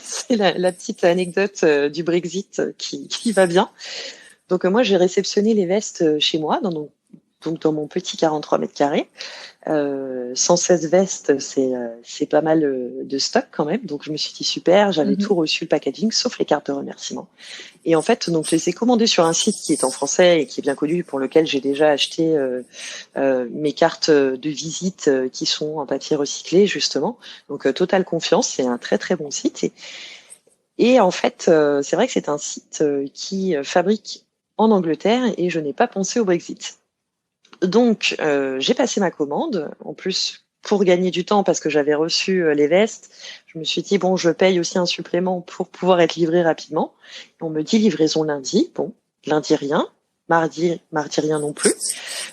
c'est la petite anecdote du Brexit qui va bien. Donc moi, j'ai réceptionné les vestes chez moi dans donc dans mon petit 43 mètres carrés. 116 vestes, c'est pas mal de stock quand même. Donc je me suis dit super, j'avais tout reçu le packaging sauf les cartes de remerciement. Et en fait, donc je les ai commandées sur un site qui est en français et qui est bien connu, pour lequel j'ai déjà acheté mes cartes de visite qui sont en papier recyclé justement. Donc totale confiance, c'est un très très bon site. Et en fait, c'est vrai que c'est un site qui fabrique en Angleterre et je n'ai pas pensé au Brexit. Donc, j'ai passé ma commande. En plus, pour gagner du temps, parce que j'avais reçu les vestes, je me suis dit, bon, je paye aussi un supplément pour pouvoir être livré rapidement. On me dit livraison lundi. Bon, lundi, rien. Mardi rien non plus.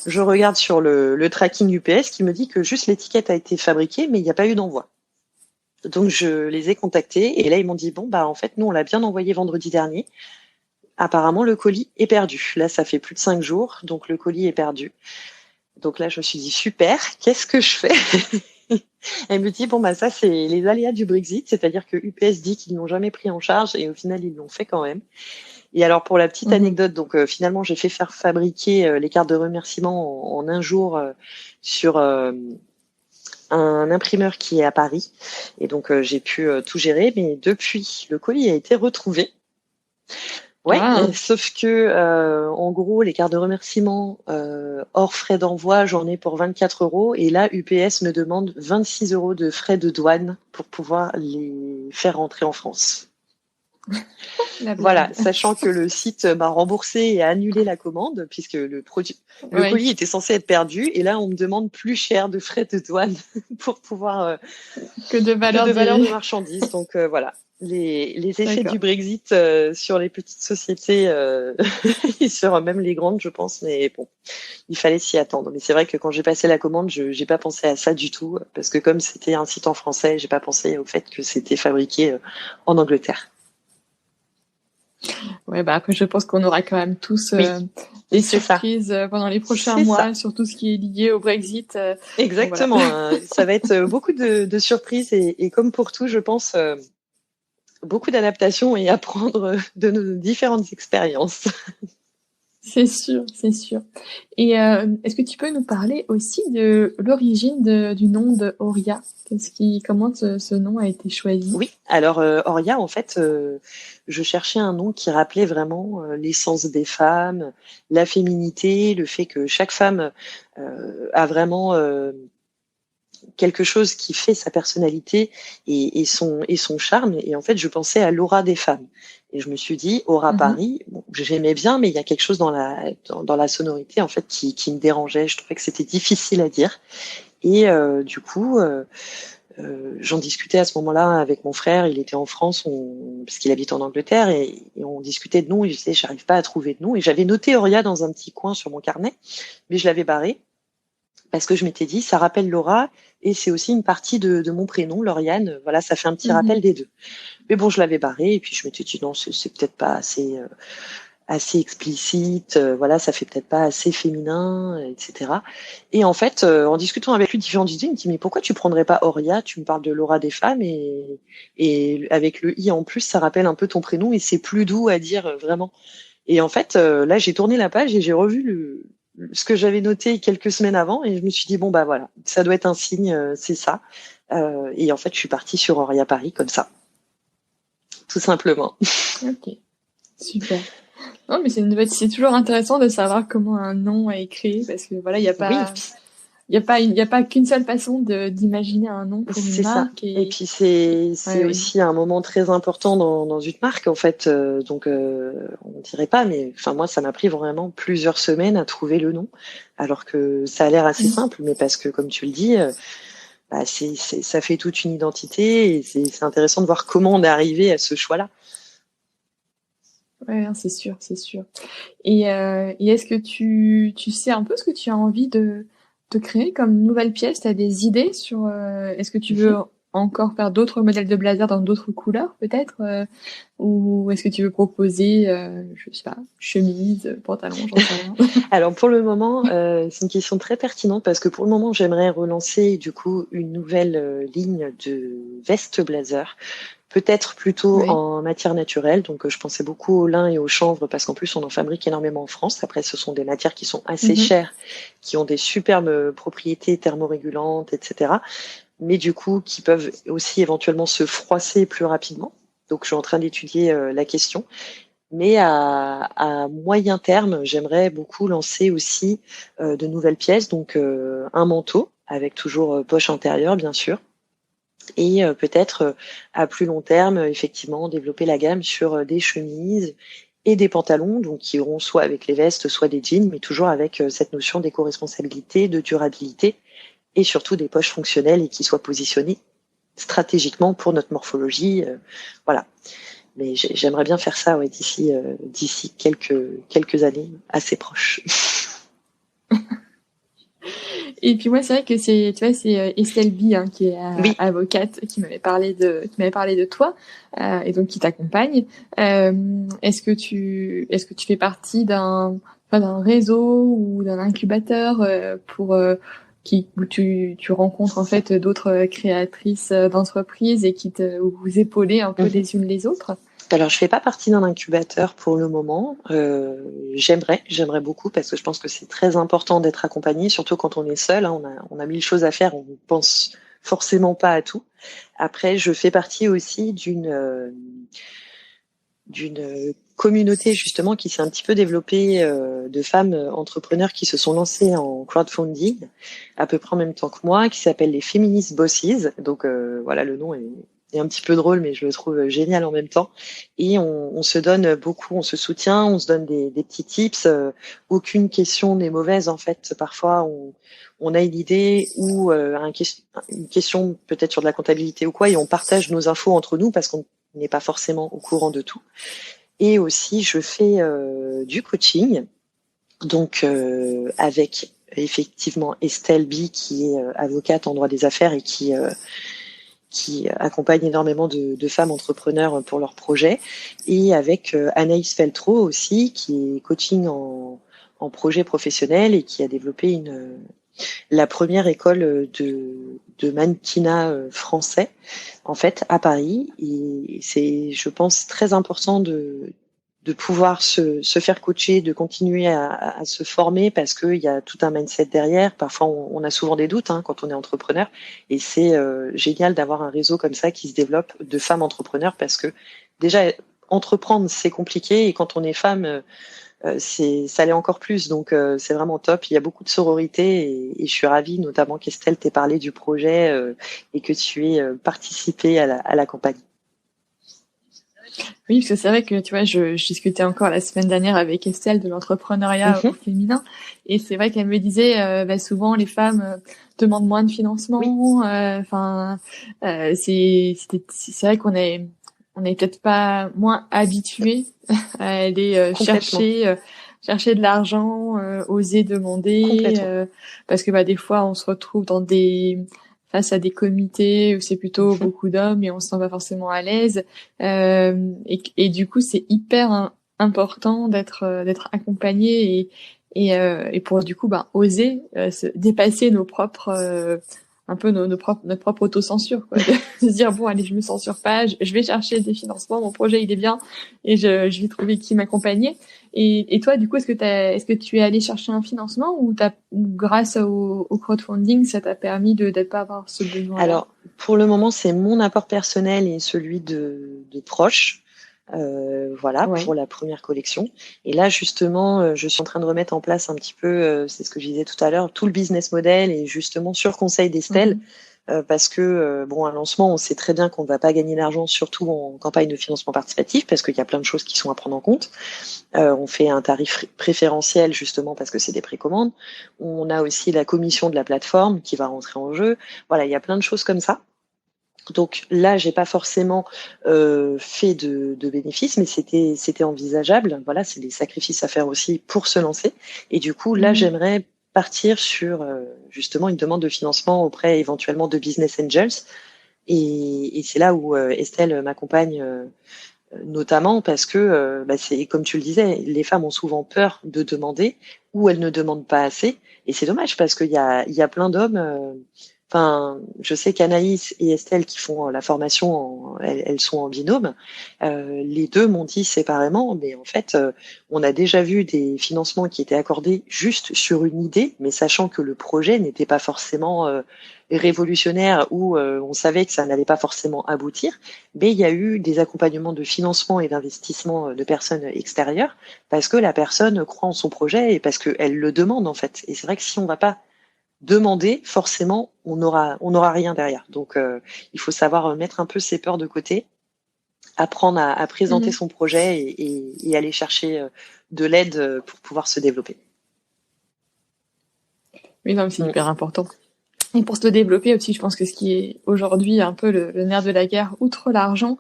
Je regarde sur le tracking UPS qui me dit que juste l'étiquette a été fabriquée, mais il n'y a pas eu d'envoi. Donc, je les ai contactés et là, ils m'ont dit, bon, bah, en fait, nous, on l'a bien envoyé vendredi dernier. Apparemment, le colis est perdu. Là, ça fait plus de 5 jours, donc le colis est perdu. Donc là, je me suis dit, super, qu'est-ce que je fais? Elle me dit, bon, bah ça, c'est les aléas du Brexit, c'est-à-dire que UPS dit qu'ils n'ont jamais pris en charge et au final, ils l'ont fait quand même. Et alors, pour la petite anecdote, donc finalement, j'ai fait faire fabriquer les cartes de remerciement en un jour sur un imprimeur qui est à Paris. Et donc, j'ai pu tout gérer, mais depuis, le colis a été retrouvé. Ouais, sauf que en gros, les cartes de remerciement hors frais d'envoi, j'en ai pour 24 € et là, UPS me demande 26 € de frais de douane pour pouvoir les faire rentrer en France. Voilà, sachant que le site m'a remboursé et a annulé la commande puisque le colis était censé être perdu et là, on me demande plus cher de frais de douane pour pouvoir que de valeur de marchandises. Donc voilà. Les effets du Brexit sur les petites sociétés et sur même les grandes, je pense. Mais bon, il fallait s'y attendre. Mais c'est vrai que quand j'ai passé la commande, j'ai pas pensé à ça du tout parce que comme c'était un site en français, j'ai pas pensé au fait que c'était fabriqué en Angleterre. Ouais, bah après, je pense qu'on aura quand même tous des surprises pendant les prochains mois sur tout ce qui est lié au Brexit. Exactement. Voilà. Ça va être beaucoup de surprises et comme pour tout, je pense. Beaucoup d'adaptations et apprendre de nos différentes expériences. C'est sûr, c'est sûr. Et est-ce que tu peux nous parler aussi de l'origine du nom de Horia? Comment ce nom a été choisi? Oui, alors Horia, en fait, je cherchais un nom qui rappelait vraiment l'essence des femmes, la féminité, le fait que chaque femme a vraiment quelque chose qui fait sa personnalité et son charme. Et en fait, je pensais à l'aura des femmes. Et je me suis dit, Aura Paris, bon, j'aimais bien, mais il y a quelque chose dans la sonorité, en fait, qui me dérangeait. Je trouvais que c'était difficile à dire. Et du coup, j'en discutais à ce moment-là avec mon frère. Il était en France, parce qu'il habite en Angleterre, et on discutait de noms. Et je disais, j'arrive pas à trouver de nom. Et j'avais noté Horia dans un petit coin sur mon carnet, mais je l'avais barré. Parce que je m'étais dit, ça rappelle Laura et c'est aussi une partie de mon prénom, Lauriane. Voilà, ça fait un petit rappel des deux. Mais bon, je l'avais barré et puis je m'étais dit non, c'est peut-être pas assez explicite. Voilà, ça fait peut-être pas assez féminin, etc. Et en fait, en discutant avec lui différentes idées, il me dit mais pourquoi tu prendrais pas Horia? Tu me parles de Laura des femmes et avec le i en plus, ça rappelle un peu ton prénom et c'est plus doux à dire vraiment. Et en fait, là, j'ai tourné la page et j'ai revu ce que j'avais noté quelques semaines avant et je me suis dit bon bah voilà, ça doit être un signe, c'est ça. Et en fait, je suis partie sur Horia Paris comme ça, tout simplement. Ok, super. Non, mais c'est toujours intéressant de savoir comment un nom est créé parce que voilà, il y a pas. Oui. Il y a pas qu'une seule façon d'imaginer un nom pour une marque. Ça. Et puis c'est aussi un moment très important dans une marque en fait. Donc on dirait pas, mais enfin moi ça m'a pris vraiment plusieurs semaines à trouver le nom, alors que ça a l'air assez simple, mais parce que comme tu le dis, ça fait toute une identité et c'est intéressant de voir comment on est arrivé à ce choix-là. Ouais, c'est sûr, c'est sûr. Et est-ce que tu sais un peu ce que tu as envie de créer comme nouvelle pièce? Tu as des idées sur est-ce que tu veux encore faire d'autres modèles de blazer dans d'autres couleurs peut-être ou est-ce que tu veux proposer je sais pas, chemise, pantalon, j'en sais rien. Alors pour le moment, c'est une question très pertinente parce que pour le moment, j'aimerais relancer du coup une nouvelle ligne de vestes blazer peut-être plutôt Oui. en matière naturelle. Donc, je pensais beaucoup au lin et au chanvre parce qu'en plus, on en fabrique énormément en France. Après, ce sont des matières qui sont assez Mhm. chères, qui ont des superbes propriétés thermorégulantes, etc. Mais du coup, qui peuvent aussi éventuellement se froisser plus rapidement. Donc, je suis en train d'étudier la question. Mais à moyen terme, j'aimerais beaucoup lancer aussi de nouvelles pièces. Donc, un manteau avec toujours poche intérieure, bien sûr et peut-être à plus long terme, effectivement, développer la gamme sur des chemises et des pantalons, donc qui iront soit avec les vestes, soit des jeans, mais toujours avec cette notion d'éco-responsabilité, de durabilité et surtout des poches fonctionnelles et qui soient positionnées stratégiquement pour notre morphologie. Voilà. Mais j'aimerais bien faire ça ouais, d'ici quelques années assez proches. Et puis moi, c'est vrai que c'est Estelle B hein, qui est Oui. avocate, qui m'avait parlé de toi et donc qui t'accompagne. Est-ce que tu fais partie d'un réseau ou d'un incubateur où tu rencontres en fait d'autres créatrices d'entreprises et où vous épaulez un peu les unes les autres? Alors, je fais pas partie d'un incubateur pour le moment. J'aimerais beaucoup parce que je pense que c'est très important d'être accompagné, surtout quand on est seul. Hein, on a mille choses à faire, on pense forcément pas à tout. Après, je fais partie aussi d'une communauté justement qui s'est un petit peu développée de femmes entrepreneurs qui se sont lancées en crowdfunding à peu près en même temps que moi, qui s'appelle les Feminist Bosses. Donc voilà, le nom est un petit peu drôle, mais je le trouve génial en même temps. Et on se donne beaucoup, on se soutient, on se donne des petits tips. Aucune question n'est mauvaise en fait. Parfois, on a une idée ou une question peut-être sur de la comptabilité ou quoi, et on partage nos infos entre nous parce qu'on n'est pas forcément au courant de tout. Et aussi, je fais du coaching, donc avec effectivement Estelle B, qui est avocate en droit des affaires et qui accompagne énormément de femmes entrepreneurs pour leurs projets, et avec Anaïs Feltro aussi, qui est coaching en projet professionnel et qui a développé la première école de mannequinat français, en fait, à Paris. Et c'est, je pense, très important de pouvoir se faire coacher, de continuer à se former parce qu'il y a tout un mindset derrière. Parfois, on a souvent des doutes hein, quand on est entrepreneur. Et c'est génial d'avoir un réseau comme ça qui se développe de femmes entrepreneurs parce que déjà, entreprendre, c'est compliqué. Et quand on est femme, ça l'est encore plus. Donc, c'est vraiment top. Il y a beaucoup de sororité et je suis ravie, notamment qu'Estelle t'ait parlé du projet et que tu aies participé à la campagne. Oui, parce que c'est vrai que tu vois, je discutais encore la semaine dernière avec Estelle de l'entrepreneuriat au féminin, et c'est vrai qu'elle me disait, souvent les femmes demandent moins de financement. Oui. Enfin, c'est vrai on est peut-être pas moins habitués à aller chercher de l'argent, oser demander, Complètement. parce que des fois on se retrouve face à des comités où c'est plutôt beaucoup d'hommes et on se sent pas forcément à l'aise. Et du coup, c'est hyper important d'être accompagné et pour du coup oser se dépasser nos propres un peu notre propre autocensure quoi, de se dire bon allez je me censure pas, je vais chercher des financements, mon projet il est bien et je vais trouver qui m'accompagner. Et toi du coup est-ce que tu es allé chercher un financement ou grâce au crowdfunding ça t'a permis de pas avoir ce besoin-là? Alors pour le moment c'est mon apport personnel et celui de proches. Voilà Ouais. pour la première collection. Et là justement, je suis en train de remettre en place un petit peu, c'est ce que je disais tout à l'heure, tout le business model et justement sur conseil d'Estelle, parce que bon, un lancement, on sait très bien qu'on ne va pas gagner d'argent, surtout en campagne de financement participatif, parce qu'il y a plein de choses qui sont à prendre en compte. On fait un tarif préférentiel justement parce que c'est des précommandes. On a aussi la commission de la plateforme qui va rentrer en jeu. Voilà, il y a plein de choses comme ça. Donc là, j'ai pas forcément fait de bénéfices, mais c'était envisageable. Voilà, c'est des sacrifices à faire aussi pour se lancer. Et du coup, là, j'aimerais partir sur justement une demande de financement auprès éventuellement de business angels. Et c'est là où Estelle m'accompagne notamment parce que c'est comme tu le disais, les femmes ont souvent peur de demander ou elles ne demandent pas assez. Et c'est dommage parce qu'il y a plein d'hommes. Enfin, je sais qu'Anaïs et Estelle qui font la formation, elles sont en binôme. Les deux m'ont dit séparément, mais en fait, on a déjà vu des financements qui étaient accordés juste sur une idée, mais sachant que le projet n'était pas forcément révolutionnaire ou on savait que ça n'allait pas forcément aboutir. Mais il y a eu des accompagnements de financement et d'investissement de personnes extérieures parce que la personne croit en son projet et parce qu'elle le demande en fait. Et c'est vrai que si on va pas demander, forcément, on aura rien derrière. Donc, il faut savoir mettre un peu ses peurs de côté, apprendre à présenter son projet et aller chercher de l'aide pour pouvoir se développer. Oui, non, mais c'est hyper important. Et pour se développer aussi, je pense que ce qui est aujourd'hui un peu le nerf de la guerre, outre l'argent,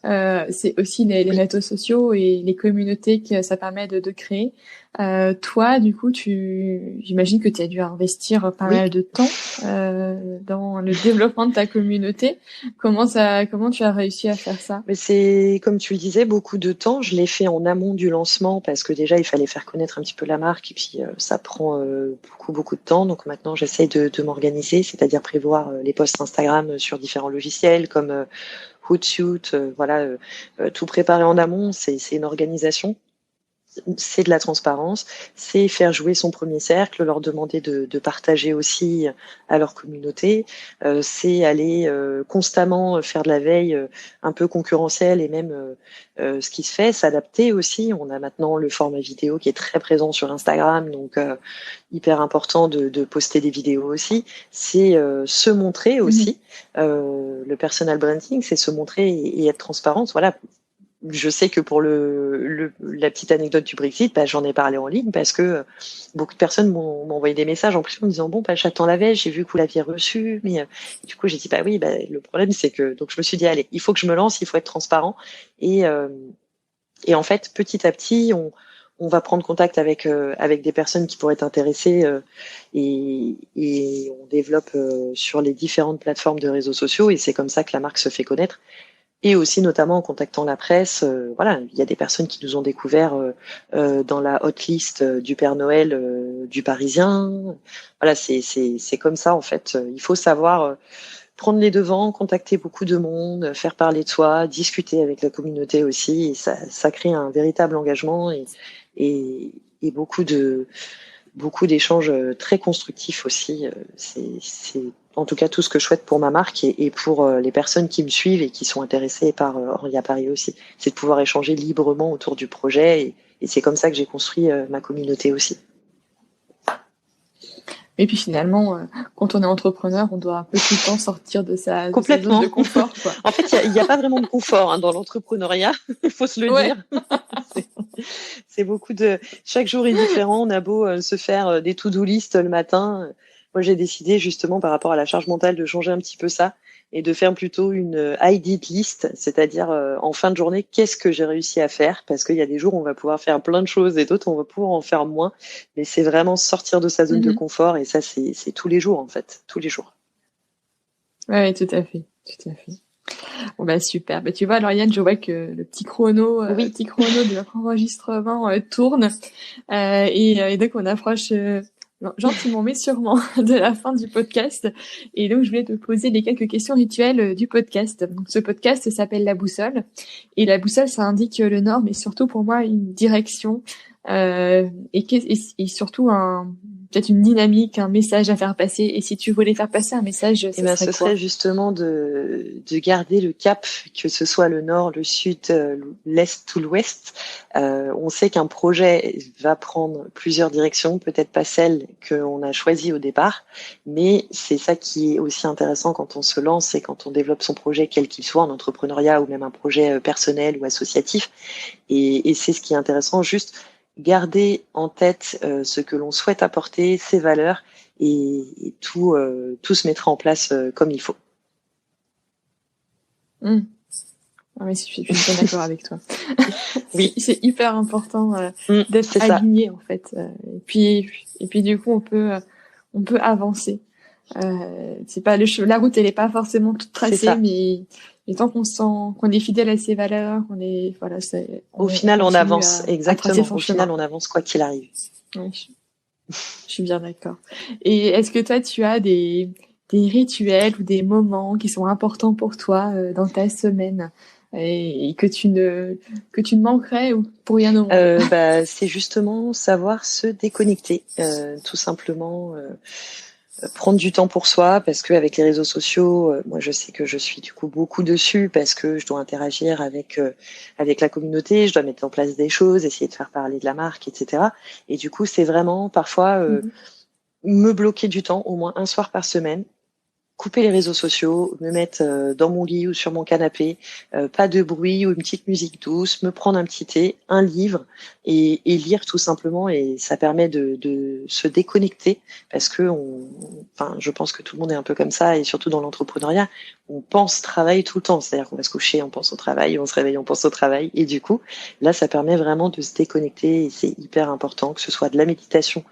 c'est aussi les réseaux sociaux et les communautés que ça permet de créer. Toi, du coup, j'imagine que tu as dû investir pas mal de temps dans le développement de ta communauté. Comment tu as réussi à faire ça? Mais c'est, comme tu le disais, beaucoup de temps. Je l'ai fait en amont du lancement parce que déjà, il fallait faire connaître un petit peu la marque et puis ça prend beaucoup de temps. Donc maintenant, j'essaie de m'organiser, c'est-à-dire prévoir les posts Instagram sur différents logiciels comme Hootsuite, tout préparer en amont, c'est une organisation. C'est de la transparence, c'est faire jouer son premier cercle, leur demander de partager aussi à leur communauté, c'est aller constamment faire de la veille un peu concurrentielle et même ce qui se fait, s'adapter aussi. On a maintenant le format vidéo qui est très présent sur Instagram, donc hyper important de poster des vidéos aussi. C'est se montrer aussi. Le personal branding, c'est se montrer et être transparente. Voilà. Je sais que pour la petite anecdote du Brexit, j'en ai parlé en ligne parce que beaucoup de personnes m'ont envoyé des messages en plus en me disant bon, j'attends la veille, j'ai vu que vous l'aviez reçu, mais du coup j'ai dit oui, le problème c'est que donc je me suis dit allez, il faut que je me lance, il faut être transparent et en fait petit à petit on va prendre contact avec des personnes qui pourraient être intéressées et on développe sur les différentes plateformes de réseaux sociaux et c'est comme ça que la marque se fait connaître. Et aussi notamment en contactant la presse, il y a des personnes qui nous ont découvert dans la hotlist du Père Noël du Parisien. Voilà, c'est comme ça en fait. Il faut savoir prendre les devants, contacter beaucoup de monde, faire parler de soi, discuter avec la communauté aussi. Et ça crée un véritable engagement et beaucoup d'échanges très constructifs aussi. C'est en tout cas tout ce que je souhaite pour ma marque et pour les personnes qui me suivent et qui sont intéressées par Henri à Paris aussi. C'est de pouvoir échanger librement autour du projet et c'est comme ça que j'ai construit ma communauté aussi. Et puis finalement, quand on est entrepreneur, on doit un peu tout le temps sortir de sa zone de confort. Quoi. En fait, il y a pas vraiment de confort dans l'entrepreneuriat, il faut se le dire. C'est beaucoup de... Chaque jour est différent, on a beau se faire des to-do list le matin. Moi, j'ai décidé justement par rapport à la charge mentale de changer un petit peu ça et de faire plutôt une I did list, c'est-à-dire en fin de journée, qu'est-ce que j'ai réussi à faire? Parce qu'il y a des jours où on va pouvoir faire plein de choses et d'autres on va pouvoir en faire moins. Mais c'est vraiment sortir de sa zone de confort et ça, c'est tous les jours en fait, tous les jours. Oui, tout à fait. Bon super. Tu vois, Lauriane, je vois que le petit chrono de notre enregistrement tourne et donc on approche gentiment mais sûrement de la fin du podcast. Et donc je voulais te poser les quelques questions rituelles du podcast. Donc ce podcast s'appelle La Boussole et la boussole, ça indique le nord, mais surtout pour moi une direction et surtout peut-être une dynamique, un message à faire passer. Et si tu voulais faire passer un message, ce serait justement de garder le cap, que ce soit le nord, le sud, l'est ou l'ouest. On sait qu'un projet va prendre plusieurs directions, peut-être pas celle qu'on a choisie au départ, mais c'est ça qui est aussi intéressant quand on se lance et quand on développe son projet, quel qu'il soit, en entrepreneuriat ou même un projet personnel ou associatif. Et c'est ce qui est intéressant, juste garder en tête ce que l'on souhaite apporter, ses valeurs, et tout se mettra en place comme il faut. Ah oui, je suis bien d'accord avec toi. Oui, c'est hyper important d'être aligné en fait. Et puis du coup on peut avancer. C'est pas la route, elle est pas forcément toute tracée, mais tant qu'on sent qu'on est fidèle à ses valeurs, au final on avance exactement. Au final on avance quoi qu'il arrive. Oui, je suis bien d'accord. Et est-ce que toi tu as des des rituels ou des moments qui sont importants pour toi dans ta semaine et que tu ne manquerais pour rien au monde? C'est justement savoir se déconnecter, tout simplement. Prendre du temps pour soi, parce qu'avec les réseaux sociaux, moi je sais que je suis du coup beaucoup dessus parce que je dois interagir avec la communauté, je dois mettre en place des choses, essayer de faire parler de la marque, etc. Et du coup, c'est vraiment parfois me bloquer du temps, au moins un soir par semaine, couper les réseaux sociaux, me mettre dans mon lit ou sur mon canapé, pas de bruit ou une petite musique douce, me prendre un petit thé, un livre et lire tout simplement. Et ça permet de se déconnecter parce que je pense que tout le monde est un peu comme ça, et surtout dans l'entrepreneuriat, on pense travail tout le temps. C'est-à-dire qu'on va se coucher, on pense au travail, on se réveille, on pense au travail. Et du coup, là, ça permet vraiment de se déconnecter et c'est hyper important, que ce soit de la méditation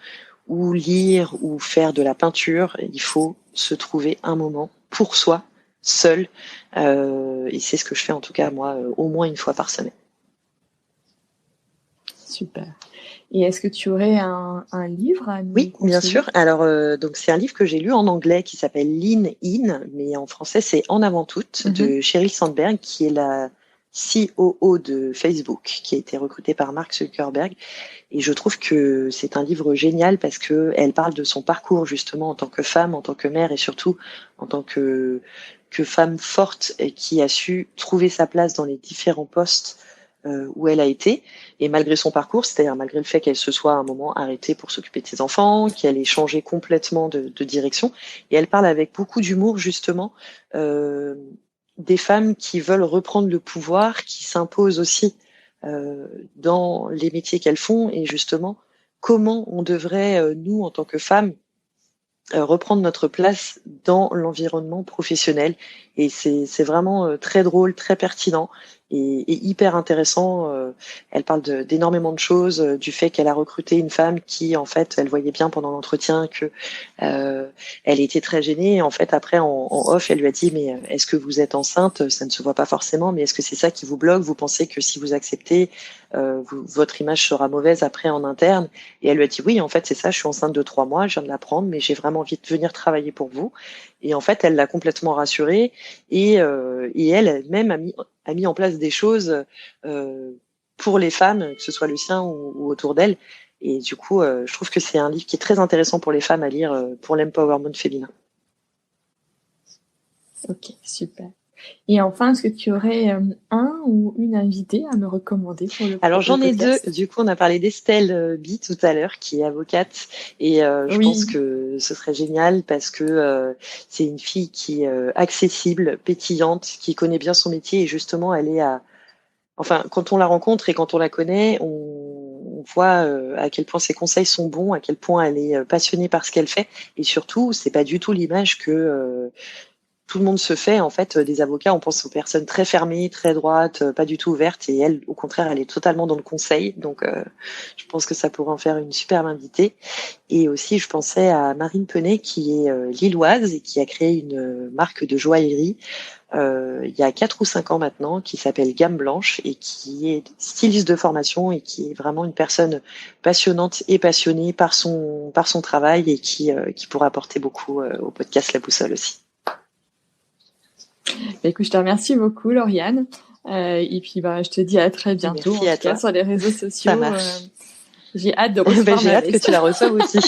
ou lire ou faire de la peinture. Il faut se trouver un moment pour soi, seul. Et c'est ce que je fais en tout cas, moi, au moins une fois par semaine. Super. Et est-ce que tu aurais un livre à nous Oui, conseiller? bien sûr. Alors, donc c'est un livre que j'ai lu en anglais qui s'appelle Lean In, mais en français c'est En avant toute de Sheryl Sandberg, qui est la COO de Facebook, qui a été recrutée par Mark Zuckerberg. Et je trouve que c'est un livre génial parce que elle parle de son parcours justement en tant que femme, en tant que mère et surtout en tant que femme forte et qui a su trouver sa place dans les différents postes où elle a été. Et malgré son parcours, c'est-à-dire malgré le fait qu'elle se soit à un moment arrêtée pour s'occuper de ses enfants, qu'elle ait changé complètement de direction. Et elle parle avec beaucoup d'humour justement des femmes qui veulent reprendre le pouvoir, qui s'imposent aussi dans les métiers qu'elles font, et justement comment on devrait, nous en tant que femmes, reprendre notre place dans l'environnement professionnel. Et c'est vraiment très drôle, très pertinent et hyper intéressant. Elle parle d'énormément de choses, du fait qu'elle a recruté une femme qui, en fait, elle voyait bien pendant l'entretien que elle était très gênée. Et en fait, après, en off, elle lui a dit, mais est-ce que vous êtes enceinte? Ça ne se voit pas forcément, mais est-ce que c'est ça qui vous bloque? Vous pensez que si vous acceptez, votre image sera mauvaise après en interne? Et elle lui a dit, oui, en fait, c'est ça, je suis enceinte de 3 mois, je viens de l'apprendre, mais j'ai vraiment envie de venir travailler pour vous. Et en fait, elle l'a complètement rassurée, et elle-même a mis en place des choses pour les femmes, que ce soit le sien ou autour d'elle. Et du coup, je trouve que c'est un livre qui est très intéressant pour les femmes à lire pour l'empowerment féminin. Ok, super. Et enfin, est-ce que tu aurais un ou une invitée à me recommander pour le podcast? Alors j'en ai deux. Du coup, on a parlé d'Estelle Bi tout à l'heure, qui est avocate, et je pense que ce serait génial parce que c'est une fille qui est accessible, pétillante, qui connaît bien son métier, et justement, elle est quand on la rencontre et quand on la connaît, on voit à quel point ses conseils sont bons, à quel point elle est passionnée par ce qu'elle fait, et surtout, c'est pas du tout l'image que tout le monde se fait. En fait, des avocats, on pense aux personnes très fermées, très droites, pas du tout ouvertes, et elle, au contraire, elle est totalement dans le conseil. Donc, je pense que ça pourrait en faire une superbe invitée. Et aussi, je pensais à Marine Penet, qui est lilloise et qui a créé une marque de joaillerie il y a 4 ou 5 ans maintenant, qui s'appelle Gamme Blanche, et qui est styliste de formation et qui est vraiment une personne passionnante et passionnée par son travail, et qui pourra apporter beaucoup au podcast La Boussole aussi. Écoute, je te remercie beaucoup, Lauriane. Et puis, je te dis à très bientôt. Merci en tout cas, sur les réseaux sociaux. Ça marche. J'ai hâte de recevoir j'ai hâte que tu la reçoives aussi.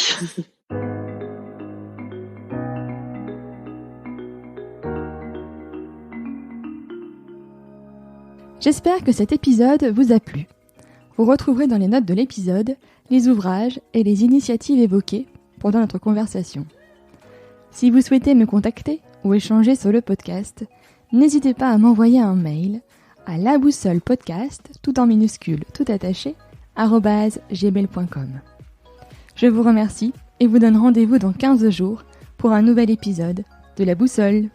J'espère que cet épisode vous a plu. Vous retrouverez dans les notes de l'épisode les ouvrages et les initiatives évoquées pendant notre conversation. Si vous souhaitez me contacter ou échanger sur le podcast, n'hésitez pas à m'envoyer un mail à laboussolepodcast, tout en minuscules, tout attaché, @gmail.com. Je vous remercie et vous donne rendez-vous dans 15 jours pour un nouvel épisode de La Boussole.